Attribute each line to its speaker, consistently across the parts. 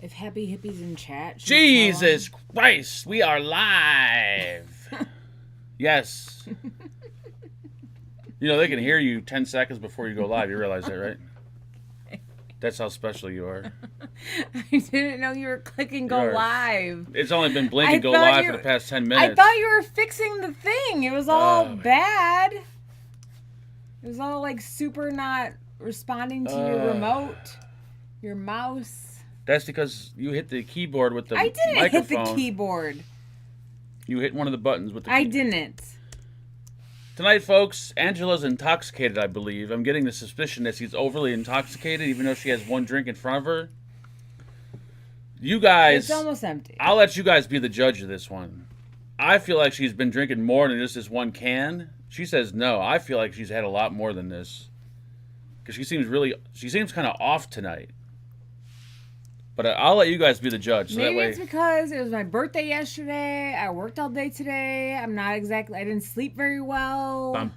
Speaker 1: If Happy Hippie's in chat,
Speaker 2: Jesus Christ, we are live. Yes. You know, they can hear you 10 seconds before you go live. You realize that, right? That's how special you are.
Speaker 1: I didn't know you were clicking go live.
Speaker 2: It's only been blinking go live for the past 10 minutes.
Speaker 1: I thought you were fixing the thing. It was all bad. It was all like super not responding to your remote, your mouse.
Speaker 2: That's because you hit the keyboard with the microphone.
Speaker 1: I didn't hit the keyboard.
Speaker 2: You hit one of the buttons with the
Speaker 1: keyboard. I didn't.
Speaker 2: Tonight, folks, Angela's intoxicated, I believe. I'm getting the suspicion that she's overly intoxicated, even though she has one drink in front of her. You guys...
Speaker 1: It's almost empty.
Speaker 2: I'll let you guys be the judge of this one. I feel like she's been drinking more than just this one can. She says no. I feel like she's had a lot more than this. Because she seems kind of off tonight. But I'll let you guys be the judge. So
Speaker 1: Maybe
Speaker 2: that way...
Speaker 1: it's because it was my birthday yesterday. I worked all day today. I didn't sleep very well.
Speaker 2: I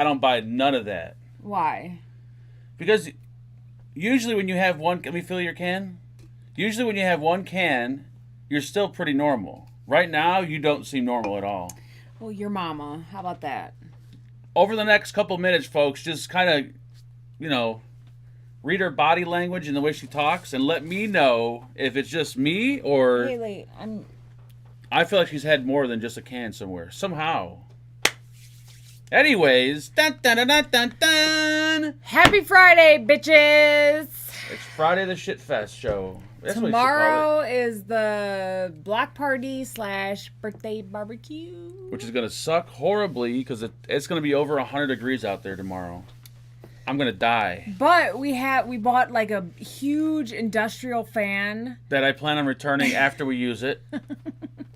Speaker 2: don't buy none of that.
Speaker 1: Why?
Speaker 2: Because usually when you have one... Let me fill your can. Usually when you have one can, you're still pretty normal. Right now, you don't seem normal at all.
Speaker 1: Well, your mama. How about that?
Speaker 2: Over the next couple minutes, folks, just kind of, read her body language and the way she talks, and let me know if it's just me or...
Speaker 1: Really,
Speaker 2: I feel like she's had more than just a can somewhere. Somehow. Anyways, dun, dun, dun, dun, dun, dun.
Speaker 1: Happy Friday, bitches!
Speaker 2: It's Friday the Shitfest show. That's
Speaker 1: Tomorrow is the block party / birthday barbecue.
Speaker 2: Which is going to suck horribly because it's going to be over 100 degrees out there tomorrow. I'm gonna die.
Speaker 1: But we bought like a huge industrial fan
Speaker 2: that I plan on returning after we use it.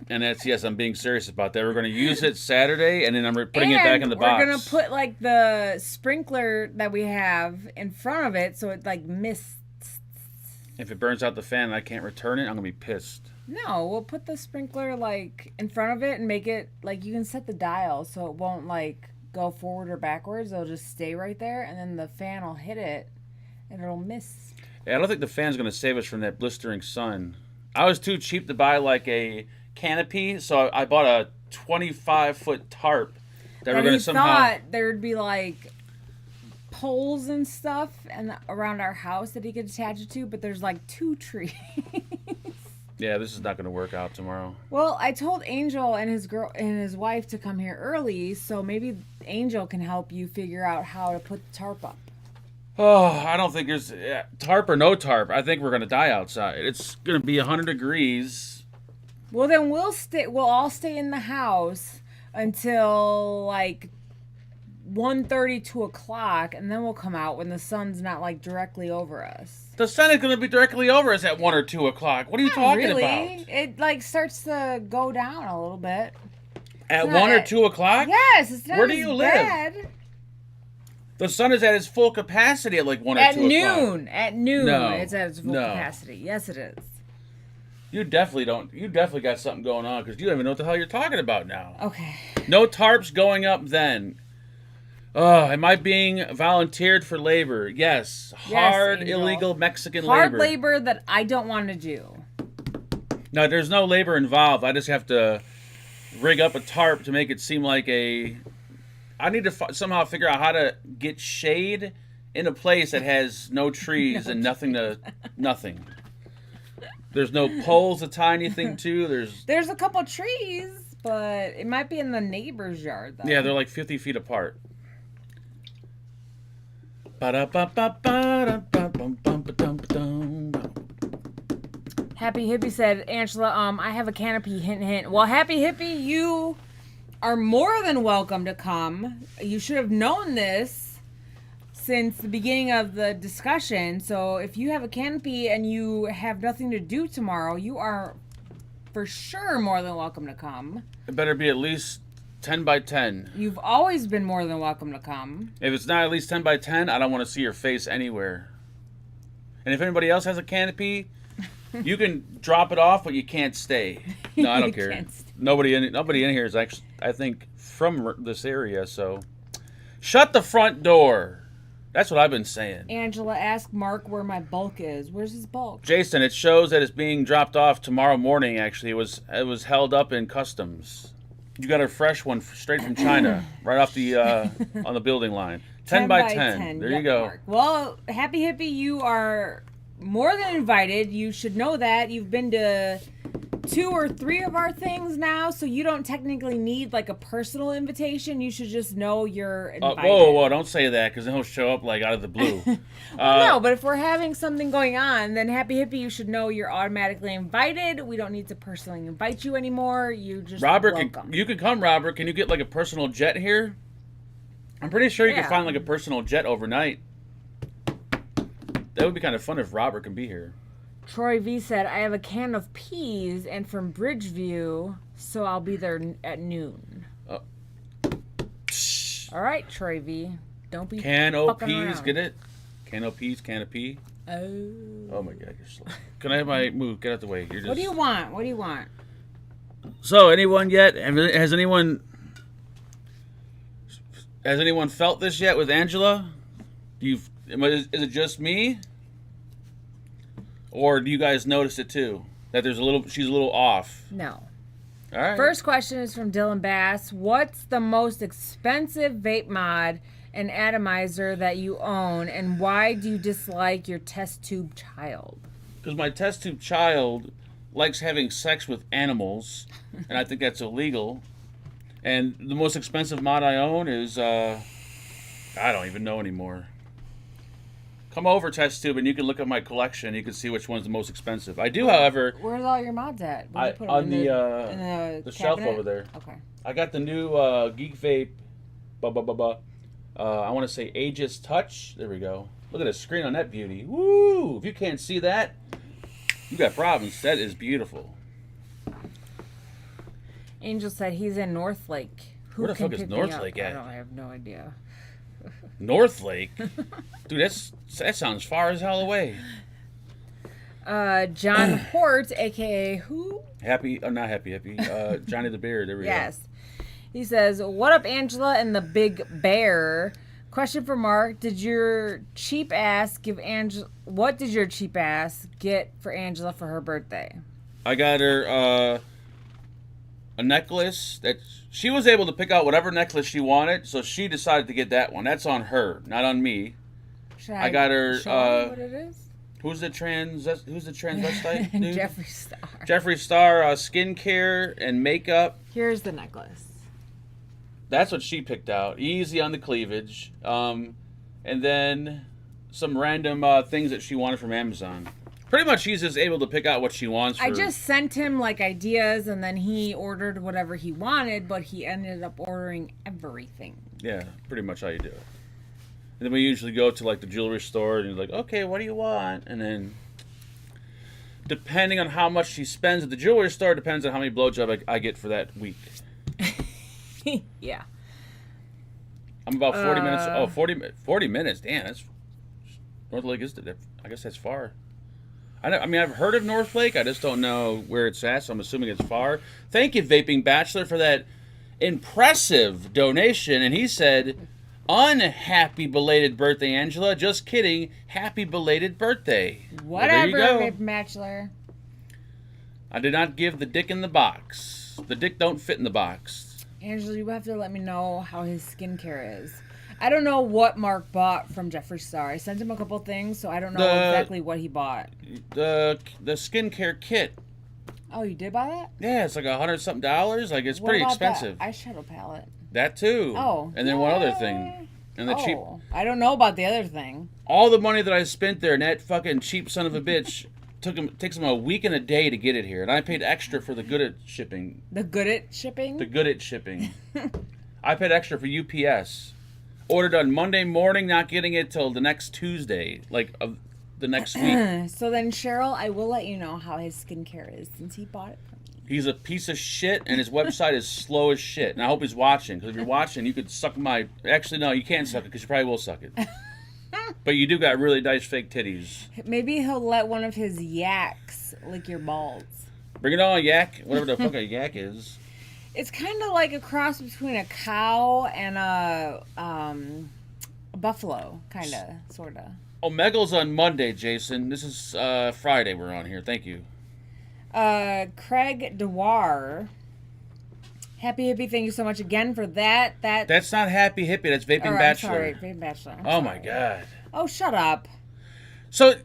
Speaker 2: And yes, I'm being serious about that. We're gonna use it Saturday, and then I'm putting it back in the box.
Speaker 1: We're gonna put like the sprinkler that we have in front of it, so it like mists.
Speaker 2: If it burns out the fan and I can't return it, I'm gonna be pissed.
Speaker 1: No, we'll put the sprinkler like in front of it and make it like you can set the dial so it won't like go forward or backwards. It'll just stay right there, and then the fan will hit it and it'll miss.
Speaker 2: Yeah, I don't think the fan's going to save us from that blistering sun. I was too cheap to buy like a canopy, so I bought a 25-foot tarp that we're going to somehow...
Speaker 1: I thought there would be like poles and stuff around our house that he could attach it to, but there's like 2 trees.
Speaker 2: Yeah, this is not going to work out tomorrow.
Speaker 1: Well, I told Angel and his wife to come here early, so maybe Angel can help you figure out how to put the tarp up.
Speaker 2: Oh, I don't think there's tarp or no tarp. I think we're going to die outside. It's going to be 100 degrees.
Speaker 1: Well, then we'll all stay in the house until like 1:30, 2 o'clock, and then we'll come out when the sun's not like directly over us.
Speaker 2: The sun is going to be directly over us at 1 or 2 o'clock. What are you talking about?
Speaker 1: It like starts to go down a little bit.
Speaker 2: At 1 or 2 o'clock?
Speaker 1: Yes, it's not.
Speaker 2: Where do you live? The sun is at its full capacity at like 1 or 2 o'clock.
Speaker 1: At noon.
Speaker 2: No,
Speaker 1: it's at its full capacity. Yes, it is.
Speaker 2: You definitely got something going on because you don't even know what the hell you're talking about now.
Speaker 1: Okay.
Speaker 2: No tarps going up then. Oh, am I being volunteered for labor? Yes. Hard, illegal Mexican labor.
Speaker 1: Hard labor that I don't want to do.
Speaker 2: No, there's no labor involved. I just have to rig up a tarp to make it seem like I need to somehow figure out how to get shade in a place that has no trees and nothing. There's no poles to tie anything to.
Speaker 1: There's a couple trees, but it might be in the neighbor's yard, though.
Speaker 2: Yeah, they're like 50 feet apart.
Speaker 1: Happy Hippie said, Angela, I have a canopy, hint, hint. Well, Happy Hippie, you are more than welcome to come. You should have known this since the beginning of the discussion. So if you have a canopy and you have nothing to do tomorrow, you are for sure more than welcome to come.
Speaker 2: It better be at least 10 by 10.
Speaker 1: You've always been more than welcome to come.
Speaker 2: If it's not at least 10 by 10, I don't want to see your face anywhere. And if anybody else has a canopy, you can drop it off, but you can't stay. No, I don't care. Nobody in here is actually, I think, from this area, so. Shut the front door. That's what I've been saying.
Speaker 1: Angela, ask Mark where my bulk is. Where's his bulk?
Speaker 2: Jason, it shows that it's being dropped off tomorrow morning. Actually, it was held up in customs. You got a fresh one straight from China, right off the on the building line. 10 by 10. There you go.
Speaker 1: Mark. Well, Happy Hippie, you are more than invited. You should know that. You've been to 2 or 3 of our things now, so you don't technically need like a personal invitation. You should just know you're invited.
Speaker 2: Whoa, don't say that, because then he'll show up like out of the blue.
Speaker 1: No, but if we're having something going on, then Happy Hippie, you should know you're automatically invited. We don't need to personally invite you anymore. You just welcome.
Speaker 2: You can come, Robert. Can you get like a personal jet here? I'm pretty sure you can find like a personal jet overnight. That would be kind of fun if Robert can be here.
Speaker 1: Troy V said, I have a can of peas and from Bridgeview, so I'll be there at noon. All right, Troy V. Don't be
Speaker 2: can o'
Speaker 1: fucking
Speaker 2: peas,
Speaker 1: around.
Speaker 2: get it? Can o' peas, can of pea. Oh my God, you're slow. Can I have my move? Get out the way. You're just...
Speaker 1: What do you want? What do you want?
Speaker 2: So, anyone yet? Has anyone felt this yet with Angela? Is it just me? Or do you guys notice it too? That she's a little off.
Speaker 1: No.
Speaker 2: All right.
Speaker 1: First question is from Dylan Bass. What's the most expensive vape mod and atomizer that you own, and why do you dislike your test tube child?
Speaker 2: Because my test tube child likes having sex with animals, and I think that's illegal. And the most expensive mod I own is, I don't even know anymore. Come over, test tube, and you can look at my collection. You can see which one's the most expensive. I do, however...
Speaker 1: Where's all your mods at?
Speaker 2: On the shelf over there.
Speaker 1: Okay.
Speaker 2: I got the new Geek Vape, I want to say Aegis Touch. There we go. Look at the screen on that beauty. Woo! If you can't see that, you got problems. That is beautiful.
Speaker 1: Angel said he's in North Lake.
Speaker 2: Where the fuck is North Lake at?
Speaker 1: I have no idea.
Speaker 2: North Lake? Dude, that sounds far as hell away.
Speaker 1: John Hort, a.k.a. who?
Speaker 2: Not Happy Hippie. Johnny the Bear. There we go.
Speaker 1: Yes. He says, what up, Angela and the Big Bear? Question for Mark. What did your cheap ass get for Angela for her birthday?
Speaker 2: I got her a necklace that she was able to pick out whatever necklace she wanted, so she decided to get that one. That's on her, not on me.
Speaker 1: I
Speaker 2: got her
Speaker 1: show what it is?
Speaker 2: Who's the transvestite dude?
Speaker 1: Jeffree Star.
Speaker 2: Jeffree Star, skincare and makeup.
Speaker 1: Here's the necklace.
Speaker 2: That's what she picked out. Easy on the cleavage. And then some random things that she wanted from Amazon. Pretty much she's just able to pick out what she wants.
Speaker 1: I just sent him like ideas, and then he ordered whatever he wanted, but he ended up ordering everything.
Speaker 2: Yeah, pretty much how you do it. And then we usually go to like the jewelry store, and he's like, okay, what do you want? And then depending on how much she spends at the jewelry store, depends on how many blowjobs I get for that week.
Speaker 1: Yeah.
Speaker 2: I'm about 40 minutes. Oh, 40 minutes. Damn, that's North Lake is. I guess that's far. I mean, I've heard of North Lake. I just don't know where it's at, so I'm assuming it's far. Thank you, Vaping Bachelor, for that impressive donation. And he said, unhappy belated birthday, Angela. Just kidding. Happy belated birthday.
Speaker 1: Whatever,
Speaker 2: well,
Speaker 1: Vaping Bachelor.
Speaker 2: I did not give the dick in the box. The dick don't fit in the box.
Speaker 1: Angela, you have to let me know how his skincare is. I don't know what Mark bought from Jeffree Star. I sent him a couple things, so I don't know exactly what he bought.
Speaker 2: The skincare kit.
Speaker 1: Oh, you did buy that?
Speaker 2: Yeah, it's like $100-something. Like, it's pretty expensive.
Speaker 1: That eyeshadow palette.
Speaker 2: That too.
Speaker 1: Oh.
Speaker 2: And then one other thing. And the cheap.
Speaker 1: I don't know about the other thing.
Speaker 2: All the money that I spent there, and that fucking cheap son of a bitch takes him a week and a day to get it here, and I paid extra for the good at shipping.
Speaker 1: The good at shipping?
Speaker 2: The good at shipping. I paid extra for UPS. Ordered on Monday morning, not getting it till the next Tuesday, like of the next week.
Speaker 1: So then, Cheryl, I will let you know how his skincare is since he bought it from me.
Speaker 2: He's a piece of shit, and his website is slow as shit. And I hope he's watching, because if you're watching, you could suck my... Actually, no, you can't suck it, because you probably will suck it. But you do got really nice fake titties.
Speaker 1: Maybe he'll let one of his yaks lick your balls.
Speaker 2: Bring it on, yak. Whatever the fuck a yak is.
Speaker 1: It's kind of like a cross between a cow and a A buffalo, kind of, sort of.
Speaker 2: Omegle's on Monday, Jason. This is Friday we're on here. Thank you.
Speaker 1: Craig Dewar. Happy Hippie, thank you so much again for that.
Speaker 2: That's not Happy Hippie. That's Vaping
Speaker 1: I'm
Speaker 2: Bachelor.
Speaker 1: sorry, Vaping Bachelor.
Speaker 2: Oh, my God.
Speaker 1: Oh, shut up.
Speaker 2: So,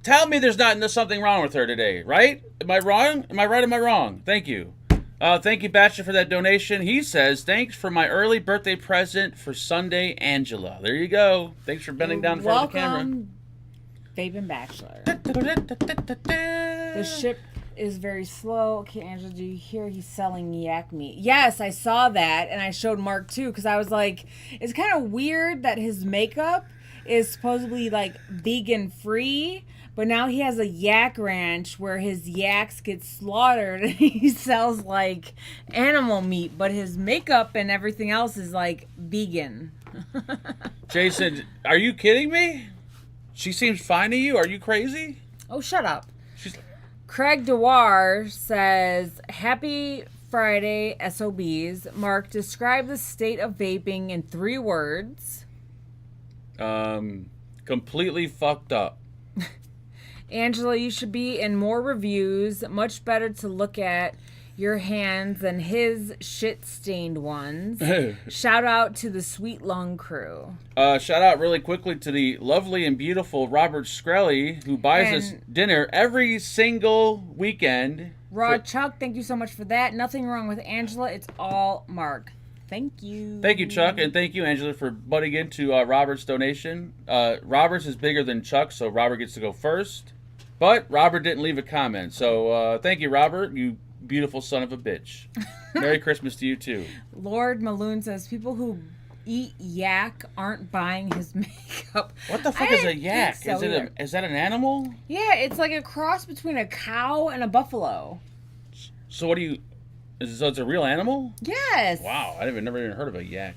Speaker 2: tell me there's something wrong with her today, right? Am I wrong? Am I right? Am I wrong? Thank you. Thank you, Bachelor, for that donation. He says, thanks for my early birthday present for Sunday, Angela. There you go. Thanks for bending down in front of the camera.
Speaker 1: Welcome, Vaping Bachelor. The ship is very slow. Okay, Angela, do you hear he's selling yak meat? Yes, I saw that, and I showed Mark, too, because I was like, it's kind of weird that his makeup is supposedly, like, vegan-free, but now he has a yak ranch where his yaks get slaughtered and he sells like animal meat, but his makeup and everything else is like vegan.
Speaker 2: Jason, are you kidding me? She seems fine to you? Are you crazy?
Speaker 1: Oh, shut up. Craig Dewar says, Happy Friday, SOBs. Mark, describe the state of vaping in 3 words.
Speaker 2: Completely fucked up.
Speaker 1: Angela, you should be in more reviews. Much better to look at your hands than his shit-stained ones. Shout out to the Sweet Lung crew.
Speaker 2: Shout out really quickly to the lovely and beautiful Robert Skrelly, who buys us dinner every single weekend.
Speaker 1: Chuck, thank you so much for that. Nothing wrong with Angela. It's all Mark. Thank you.
Speaker 2: Thank you, Chuck, and thank you, Angela, for butting into Robert's donation. Robert's is bigger than Chuck, so Robert gets to go first. But Robert didn't leave a comment, so thank you, Robert, you beautiful son of a bitch. Merry Christmas to you, too.
Speaker 1: Lord Maloon says, people who eat yak aren't buying his makeup.
Speaker 2: What the fuck is a yak? So is that an animal?
Speaker 1: Yeah, it's like a cross between a cow and a buffalo.
Speaker 2: So what do you... So it's a real animal?
Speaker 1: Yes.
Speaker 2: Wow, I never even heard of a yak.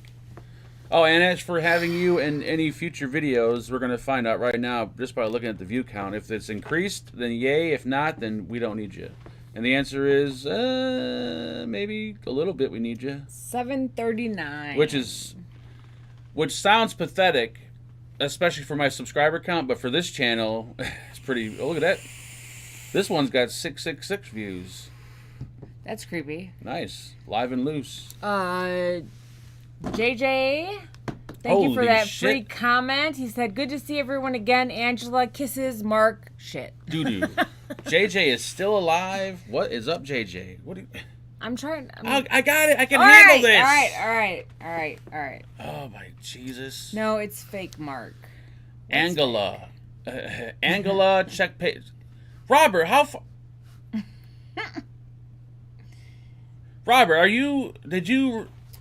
Speaker 2: Oh, and as for having you in any future videos, we're going to find out right now just by looking at the view count. If it's increased, then yay. If not, then we don't need you. And the answer is maybe a little bit we need you.
Speaker 1: 739.
Speaker 2: Which sounds pathetic, especially for my subscriber count, but for this channel, it's pretty... Oh, look at that. This one's got 666 views.
Speaker 1: That's creepy.
Speaker 2: Nice. Live and loose.
Speaker 1: JJ, thank you for that free comment. He said, good to see everyone again. Angela, kisses, Mark, shit.
Speaker 2: Doo-doo. JJ is still alive. What is up, JJ? What do you...
Speaker 1: I'm trying...
Speaker 2: I got it. I can handle this.
Speaker 1: All right.
Speaker 2: Oh, my Jesus.
Speaker 1: No, it's fake Mark.
Speaker 2: Angela. Angela, check page. Robert, how far... Robert,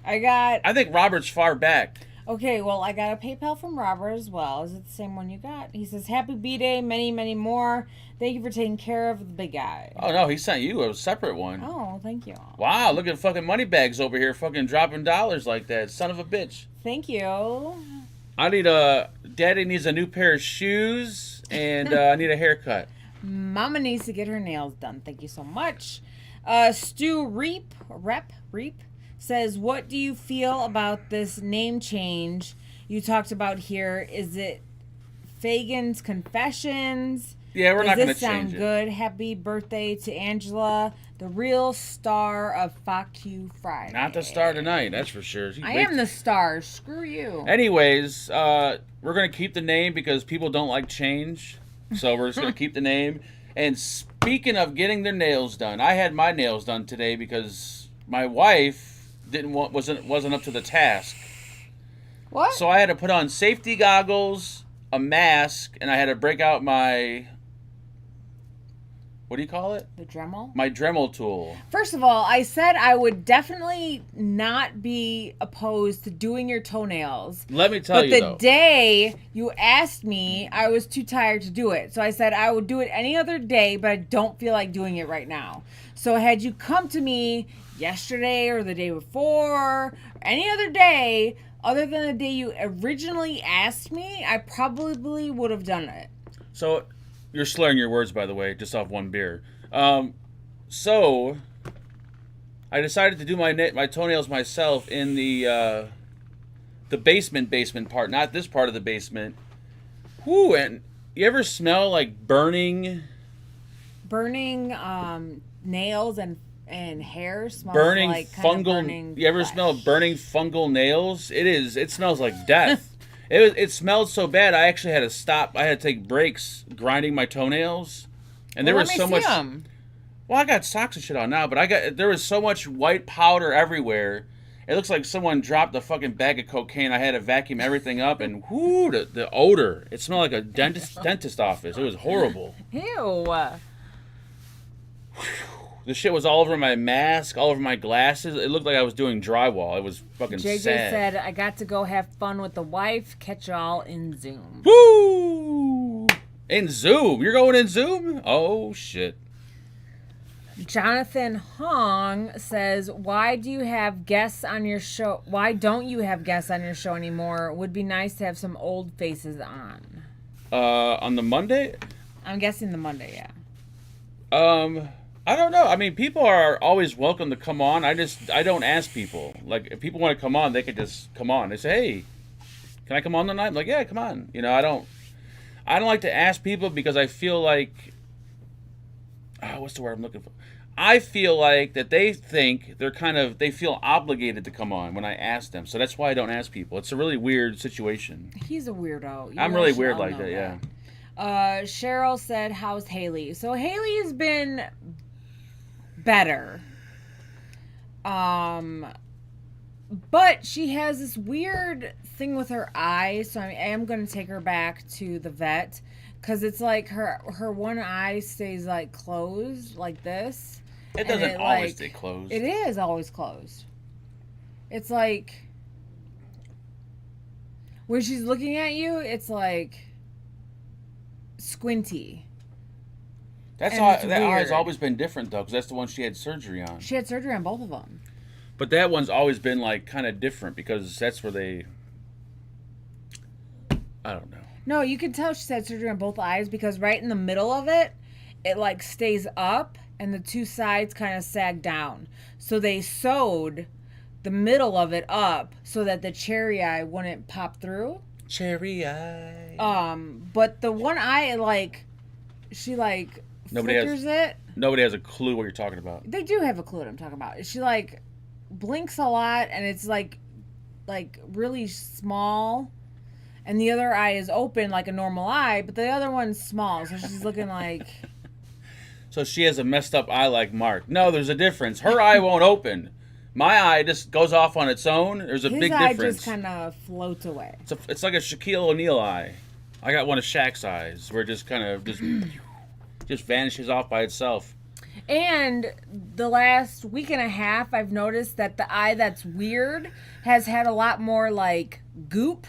Speaker 2: I think Robert's far back.
Speaker 1: Okay, well, I got a PayPal from Robert as well. Is it the same one you got? He says, Happy B-Day, many, many more. Thank you for taking care of the big guy.
Speaker 2: Oh, no, he sent you a separate one.
Speaker 1: Oh, thank you.
Speaker 2: Wow, look at fucking Moneybags over here fucking dropping dollars like that. Son of a bitch.
Speaker 1: Thank you.
Speaker 2: Daddy needs a new pair of shoes, and I need a haircut.
Speaker 1: Mama needs to get her nails done. Thank you so much. Stu Reap says, what do you feel about this name change you talked about here? Is it Fagan's Confessions?
Speaker 2: Yeah, we're not going to change it.
Speaker 1: Does this sound good? Happy birthday to Angela, the real star of Fuck You Friday.
Speaker 2: Not the star tonight, that's for sure.
Speaker 1: I am the star. Screw you.
Speaker 2: Anyways, we're going to keep the name because people don't like change. So we're just going to keep the name. And speaking of getting their nails done, I had my nails done today because my wife wasn't up to the task.
Speaker 1: What?
Speaker 2: So I had to put on safety goggles, a mask, and I had to break out my... What do you call it?
Speaker 1: The Dremel?
Speaker 2: My Dremel tool.
Speaker 1: First of all, I said I would definitely not be opposed to doing your toenails.
Speaker 2: Let me tell you, though.
Speaker 1: But the day you asked me, I was too tired to do it. So I said I would do it any other day, but I don't feel like doing it right now. So had you come to me yesterday or the day before, or any other day, other than the day you originally asked me, I probably would have done it.
Speaker 2: So... You're slurring your words, by the way, just off one beer. So, I decided to do my toenails myself in the the basement part, not this part of the basement. Whoo, and you ever smell like burning
Speaker 1: nails and hair? Smells
Speaker 2: burning
Speaker 1: like kind of
Speaker 2: fungal.
Speaker 1: burning
Speaker 2: You ever
Speaker 1: flesh.
Speaker 2: smell burning fungal nails? It smells like death. It smelled so bad. I actually had to stop. I had to take breaks grinding my toenails, and there was so much.
Speaker 1: 'em.
Speaker 2: Well, I got socks and shit on now, but there was so much white powder everywhere. It looks like someone dropped a fucking bag of cocaine. I had to vacuum everything up, and whoo, the odor. It smelled like a dentist office. It was horrible.
Speaker 1: Ew.
Speaker 2: The shit was all over my mask, all over my glasses. It looked like I was doing drywall. It was fucking
Speaker 1: JJ
Speaker 2: sad.
Speaker 1: said, I got to go have fun with the wife. Catch y'all in Zoom.
Speaker 2: Woo! In Zoom? You're going in Zoom? Oh, shit.
Speaker 1: Jonathan Hong says, why do you have guests on your show? Why don't you have guests on your show anymore? Would be nice to have some old faces on.
Speaker 2: On the Monday?
Speaker 1: I'm guessing the Monday, yeah.
Speaker 2: I don't know. I mean, people are always welcome to come on. I don't ask people. Like, if people want to come on, they can just come on. They say, hey, can I come on tonight? I'm like, yeah, come on. You know, I don't like to ask people because I feel like, what's the word I'm looking for? I feel like that they think they feel obligated to come on when I ask them. So that's why I don't ask people. It's a really weird situation.
Speaker 1: He's a weirdo.
Speaker 2: I'm really weird like that, yeah.
Speaker 1: Cheryl said, how's Haley? So Haley has been better. But she has this weird thing with her eye, so I am going to take her back to the vet, because it's like her one eye stays like closed like this.
Speaker 2: It doesn't always stay closed.
Speaker 1: It is always closed. It's like when she's looking at you, it's like squinty.
Speaker 2: That eye has always been different though, because that's the one she had surgery on.
Speaker 1: She had surgery on both of them.
Speaker 2: But that one's always been like kind of different because that's where I don't know.
Speaker 1: No, you can tell she's had surgery on both eyes because right in the middle of it, it like stays up and the two sides kind of sag down. So they sewed the middle of it up so that the cherry eye wouldn't pop through.
Speaker 2: Cherry eye.
Speaker 1: But the one eye, she flickers it.
Speaker 2: Nobody has a clue what you're talking about.
Speaker 1: They do have a clue what I'm talking about. She blinks a lot and it's like really small. And the other eye is open like a normal eye, but the other one's small, so she's looking like...
Speaker 2: So she has a messed up eye like Mark. No, there's a difference. Her eye won't open. My eye just goes off on its own. There's a big difference. His eye
Speaker 1: just kind of floats away.
Speaker 2: It's like a Shaquille O'Neal eye. I got one of Shaq's eyes, where it just kind of just vanishes off by itself. And
Speaker 1: the last week and a half, I've noticed that the eye that's weird has had a lot more, goop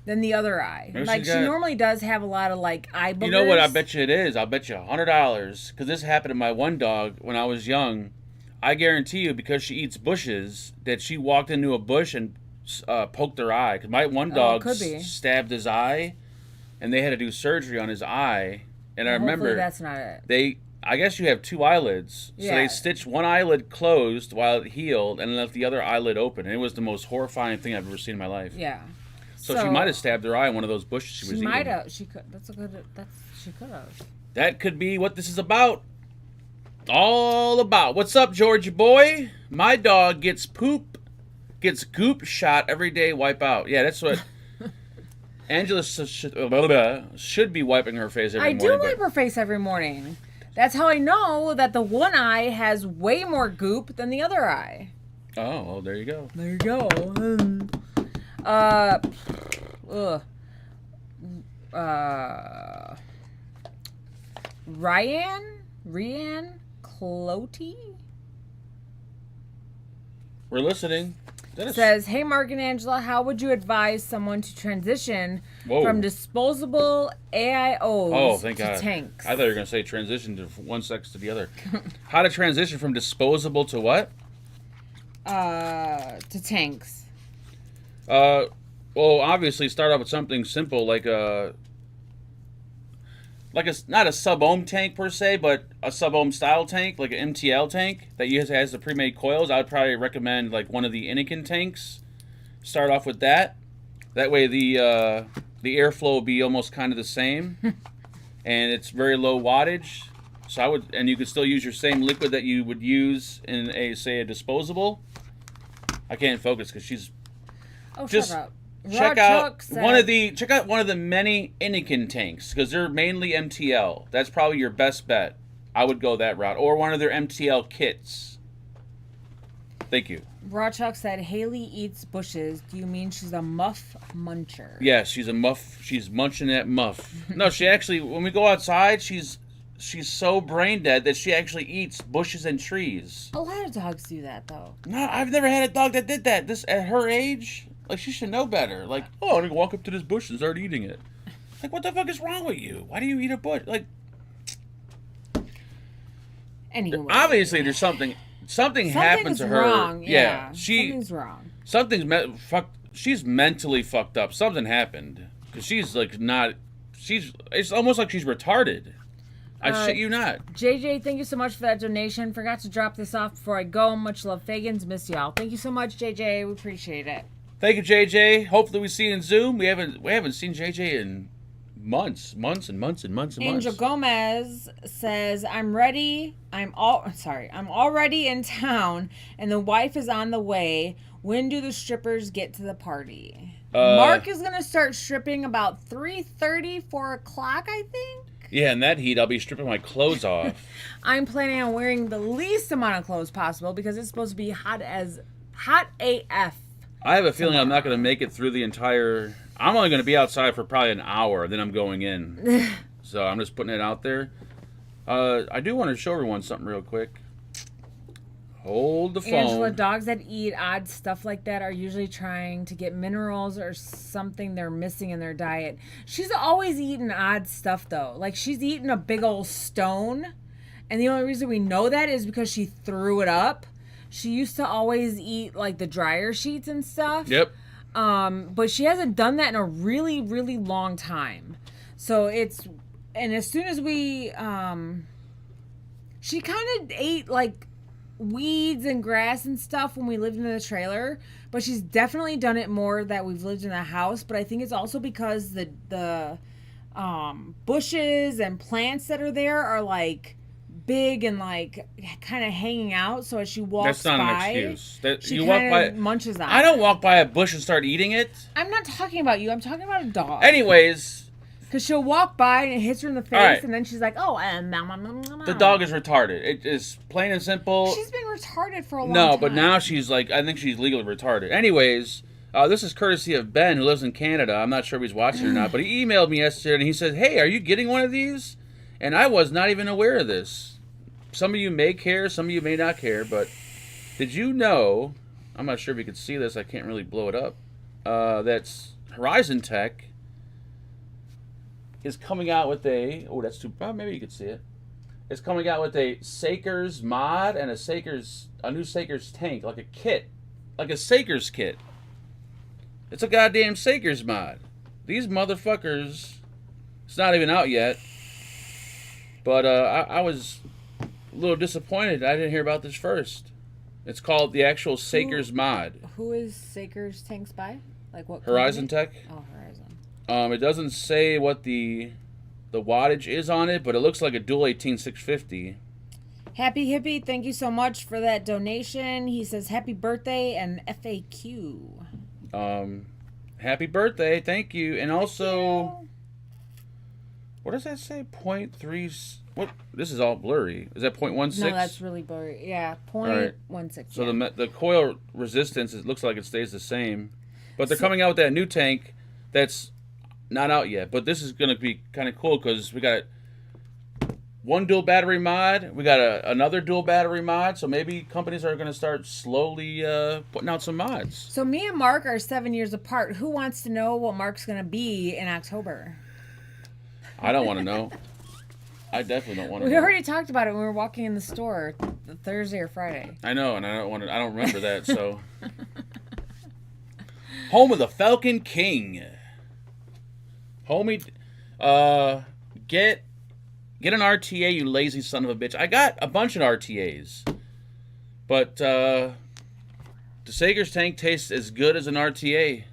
Speaker 1: than the other eye. She normally does have a lot of eye boogers.
Speaker 2: You know what I bet you it is? I'll bet you $100. Because this happened to my one dog when I was young. I guarantee you, because she eats bushes, that she walked into a bush and poked her eye. Because my one dog stabbed his eye, and they had to do surgery on his eye. And I remember
Speaker 1: that's not it.
Speaker 2: I guess you have two eyelids. So they stitched one eyelid closed while it healed, and left the other eyelid open. And it was the most horrifying thing I've ever seen in my life.
Speaker 1: Yeah.
Speaker 2: So she might have stabbed her eye in one of those bushes she was eating.
Speaker 1: She might have. She could. She could have.
Speaker 2: That could be what this is about. All about. What's up, Georgie boy? My dog gets goop shot every day. Wipe out. Yeah, that's what. Angela should be wiping her face every morning.
Speaker 1: I do wipe her face every morning. That's how I know that the one eye has way more goop than the other eye.
Speaker 2: Oh, well, there you go.
Speaker 1: There you go. Ryan Cloty
Speaker 2: We're listening.
Speaker 1: Says, hey, Mark and Angela, how would you advise someone to transition from disposable AIOs
Speaker 2: thank
Speaker 1: to
Speaker 2: God.
Speaker 1: tanks?
Speaker 2: I thought you were going to say transition from one sex to the other. How to transition from disposable to what?
Speaker 1: To tanks.
Speaker 2: Well, obviously start off with something simple like not a sub-ohm tank per se, but a sub-ohm style tank, like an MTL tank that has the pre-made coils. I would probably recommend one of the Anakin tanks. Start off with that. That way the airflow will be almost kind of the same, and it's very low wattage. So and you could still use your same liquid that you would use in a disposable. I can't focus because she's just
Speaker 1: shut up.
Speaker 2: check out one of the many Inikin tanks because they're mainly MTL. That's probably your best bet. I would go that route or one of their MTL kits. Thank you.
Speaker 1: Raw Chuck said Haley eats bushes. Do you mean she's a muff muncher?
Speaker 2: Yeah, she's a muff. She's munching that muff. No, she actually, when we go outside, she's so brain dead that she actually eats bushes and trees.
Speaker 1: A lot of dogs do that, though.
Speaker 2: No, I've never had a dog that did that. This at her age, like she should know better. Like, oh, I'm gonna walk up to this bush and start eating it. Like, what the fuck is wrong with you? Why do you eat a bush? Like,
Speaker 1: anyway,
Speaker 2: obviously there's something happened to her.
Speaker 1: Wrong. Yeah, something's wrong.
Speaker 2: She's mentally fucked up. Something happened because she's like not. It's almost like she's retarded. I shit you not.
Speaker 1: JJ, thank you so much for that donation. Forgot to drop this off before I go. Much love, Fagans. Miss y'all. Thank you so much, JJ. We appreciate it.
Speaker 2: Thank you, JJ. Hopefully we see you in Zoom. We haven't seen JJ in months and months.
Speaker 1: Angel Gomez says, I'm already in town and the wife is on the way. When do the strippers get to the party? Mark is gonna start stripping about 3:30, 4 o'clock, I think.
Speaker 2: Yeah, in that heat, I'll be stripping my clothes off.
Speaker 1: I'm planning on wearing the least amount of clothes possible because it's supposed to be hot AF.
Speaker 2: I have a feeling I'm not going to make it through the entire... I'm only going to be outside for probably an hour, then I'm going in. So I'm just putting it out there. I do want to show everyone something real quick. Hold the phone.
Speaker 1: Angela, dogs that eat odd stuff like that are usually trying to get minerals or something they're missing in their diet. She's always eaten odd stuff, though. Like, she's eaten a big old stone, and the only reason we know that is because she threw it up. She used to always eat, like, the dryer sheets and stuff.
Speaker 2: Yep.
Speaker 1: But she hasn't done that in a really, really long time. So it's... And as soon as we... she kind of ate, like... weeds and grass and stuff when we lived in the trailer, but she's definitely done it more that we've lived in the house. But I think it's also because the bushes and plants that are there are like big and like kind of hanging out. So as she walks
Speaker 2: by, that's not
Speaker 1: by,
Speaker 2: an excuse.
Speaker 1: she kind of munches on.
Speaker 2: I don't walk by a bush and start eating it.
Speaker 1: I'm not talking about you. I'm talking about a dog.
Speaker 2: Anyways.
Speaker 1: Because she'll walk by and it hits her in the face, right. And then she's like, oh,
Speaker 2: the dog is retarded. It is plain and simple.
Speaker 1: She's been retarded for a long time.
Speaker 2: No, but now she's like, I think she's legally retarded. Anyways, this is courtesy of Ben, who lives in Canada. I'm not sure if he's watching or not, but he emailed me yesterday and he said, hey, are you getting one of these? And I was not even aware of this. Some of you may care, some of you may not care, but did you know, I'm not sure if you could see this, I can't really blow it up, that's Horizon Tech is coming out with maybe you could see it. It's coming out with a Sakers mod and a new Sakers tank, like a kit, like a Sakers kit. It's a goddamn Sakers mod. These motherfuckers, it's not even out yet, but I was a little disappointed I didn't hear about this first. It's called the actual Sakers mod.
Speaker 1: Who is Sakers tanks by? Like what?
Speaker 2: Horizon Tech.
Speaker 1: Oh, Horizon.
Speaker 2: It doesn't say what the wattage is on it, but it looks like a dual 18650.
Speaker 1: Happy Hippie, thank you so much for that donation. He says happy birthday and FAQ.
Speaker 2: Happy birthday, thank you. And also, what does that say? 0.3. What? This is all blurry. Is that 0.16?
Speaker 1: No, that's really blurry. Yeah, 0.16. Right.
Speaker 2: So yeah. The coil resistance, it looks like it stays the same, but they're coming out with that new tank that's not out yet, but this is going to be kind of cool because we got one dual battery mod, we got another dual battery mod, so maybe companies are going to start slowly putting out some mods.
Speaker 1: So me and Mark are 7 years apart. Who wants to know what Mark's going to be in October?
Speaker 2: I don't want to know. I definitely don't want to know.
Speaker 1: We already talked about it when we were walking in the store Thursday or Friday.
Speaker 2: I know, and I don't remember that, so. Home of the Falcon King. Homie, get an RTA, you lazy son of a bitch. I got a bunch of RTAs, but the Sakers tank tastes as good as an RTA.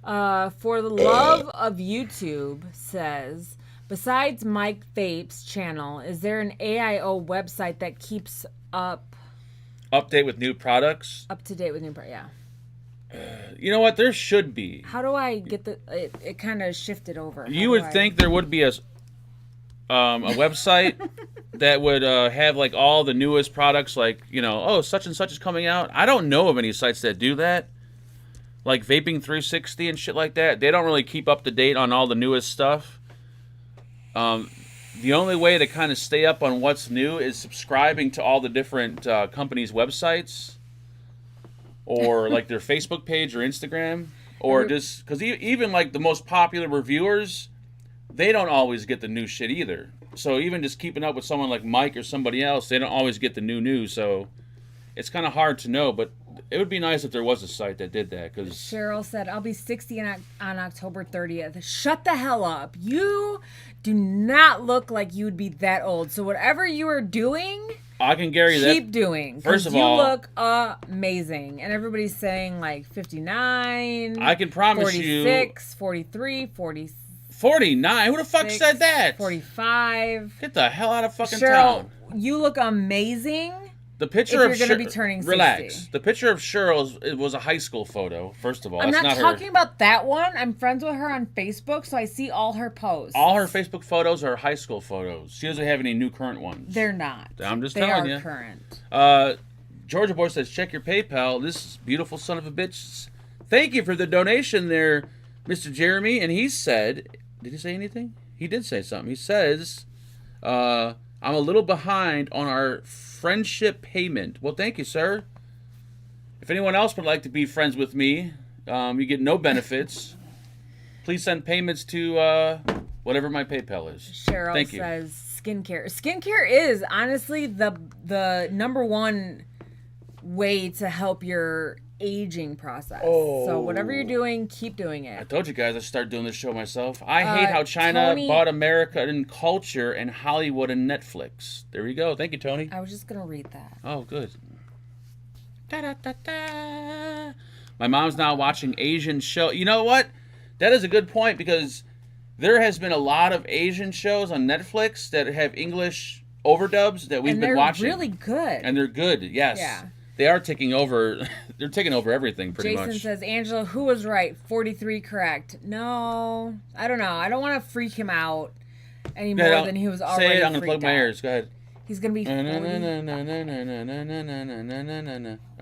Speaker 1: For the love of YouTube says, besides Mike Vape's channel, is there an AIO website that keeps
Speaker 2: Update with new products?
Speaker 1: up to date with new products? Yeah.
Speaker 2: You know what? There should be.
Speaker 1: How do I get it kind of shifted over.
Speaker 2: You would think there would be a website that would have like all the newest products, like, you know, oh, such and such is coming out. I don't know of any sites that do that. Like Vaping 360 and shit like that. They don't really keep up to date on all the newest stuff. The only way to kind of stay up on what's new is subscribing to all the different companies' websites, or like their Facebook page or Instagram, or just because even like the most popular reviewers, they don't always get the new shit either. So even just keeping up with someone like Mike or somebody else, they don't always get the new news. So it's kind of hard to know, but it would be nice if there was a site that did that. Because
Speaker 1: Cheryl said, I'll be 60 on October 30th. Shut the hell up. You do not look like you would be that old. So whatever you are doing,
Speaker 2: I can guarantee that.
Speaker 1: Keep doing.
Speaker 2: First of
Speaker 1: you
Speaker 2: all,
Speaker 1: look amazing. And everybody's saying like 59.
Speaker 2: I can promise
Speaker 1: 46, 43, 40.
Speaker 2: 49? Who the fuck said that?
Speaker 1: 45.
Speaker 2: Get the hell out of fucking
Speaker 1: Cheryl,
Speaker 2: town.
Speaker 1: You look amazing.
Speaker 2: The picture
Speaker 1: if you're going to be turning 60.
Speaker 2: Relax. The picture of Cheryl was a high school photo, first of all.
Speaker 1: I'm
Speaker 2: That's
Speaker 1: not talking
Speaker 2: her.
Speaker 1: about that one. I'm friends with her on Facebook, so I see all her posts.
Speaker 2: All her Facebook photos are high school photos. She doesn't have any new current ones.
Speaker 1: They're not.
Speaker 2: I'm just telling you.
Speaker 1: They are current.
Speaker 2: Georgia Boy says, check your PayPal. This beautiful son of a bitch. Thank you for the donation there, Mr. Jeremy. And he said, did he say anything? He did say something. He says, I'm a little behind on our friendship payment. Well, thank you, sir. If anyone else would like to be friends with me, you get no benefits. Please send payments to whatever my PayPal is.
Speaker 1: Cheryl
Speaker 2: thank you.
Speaker 1: Says skincare. Skincare is honestly the number one way to help your aging process.
Speaker 2: Oh.
Speaker 1: So whatever you're doing, keep doing it.
Speaker 2: I told you guys I start doing this show myself. I hate how China bought America and culture and Hollywood and Netflix. There you go. Thank you, Tony.
Speaker 1: I was just going to read that.
Speaker 2: Oh, good. Da-da-da-da. My mom's now watching Asian show. You know what? That is a good point, because there has been a lot of Asian shows on Netflix that have English overdubs that we've been watching.
Speaker 1: And they're really good.
Speaker 2: And they're good, yes.
Speaker 1: Yeah.
Speaker 2: They are taking over. They're taking over everything, pretty much.
Speaker 1: Jason says, Angela, who was right? 43 correct. No, I don't know. I don't want to freak him out any more than he was already.
Speaker 2: Say it. I'm gonna plug my ears. Go ahead.
Speaker 1: He's gonna be 40.
Speaker 2: All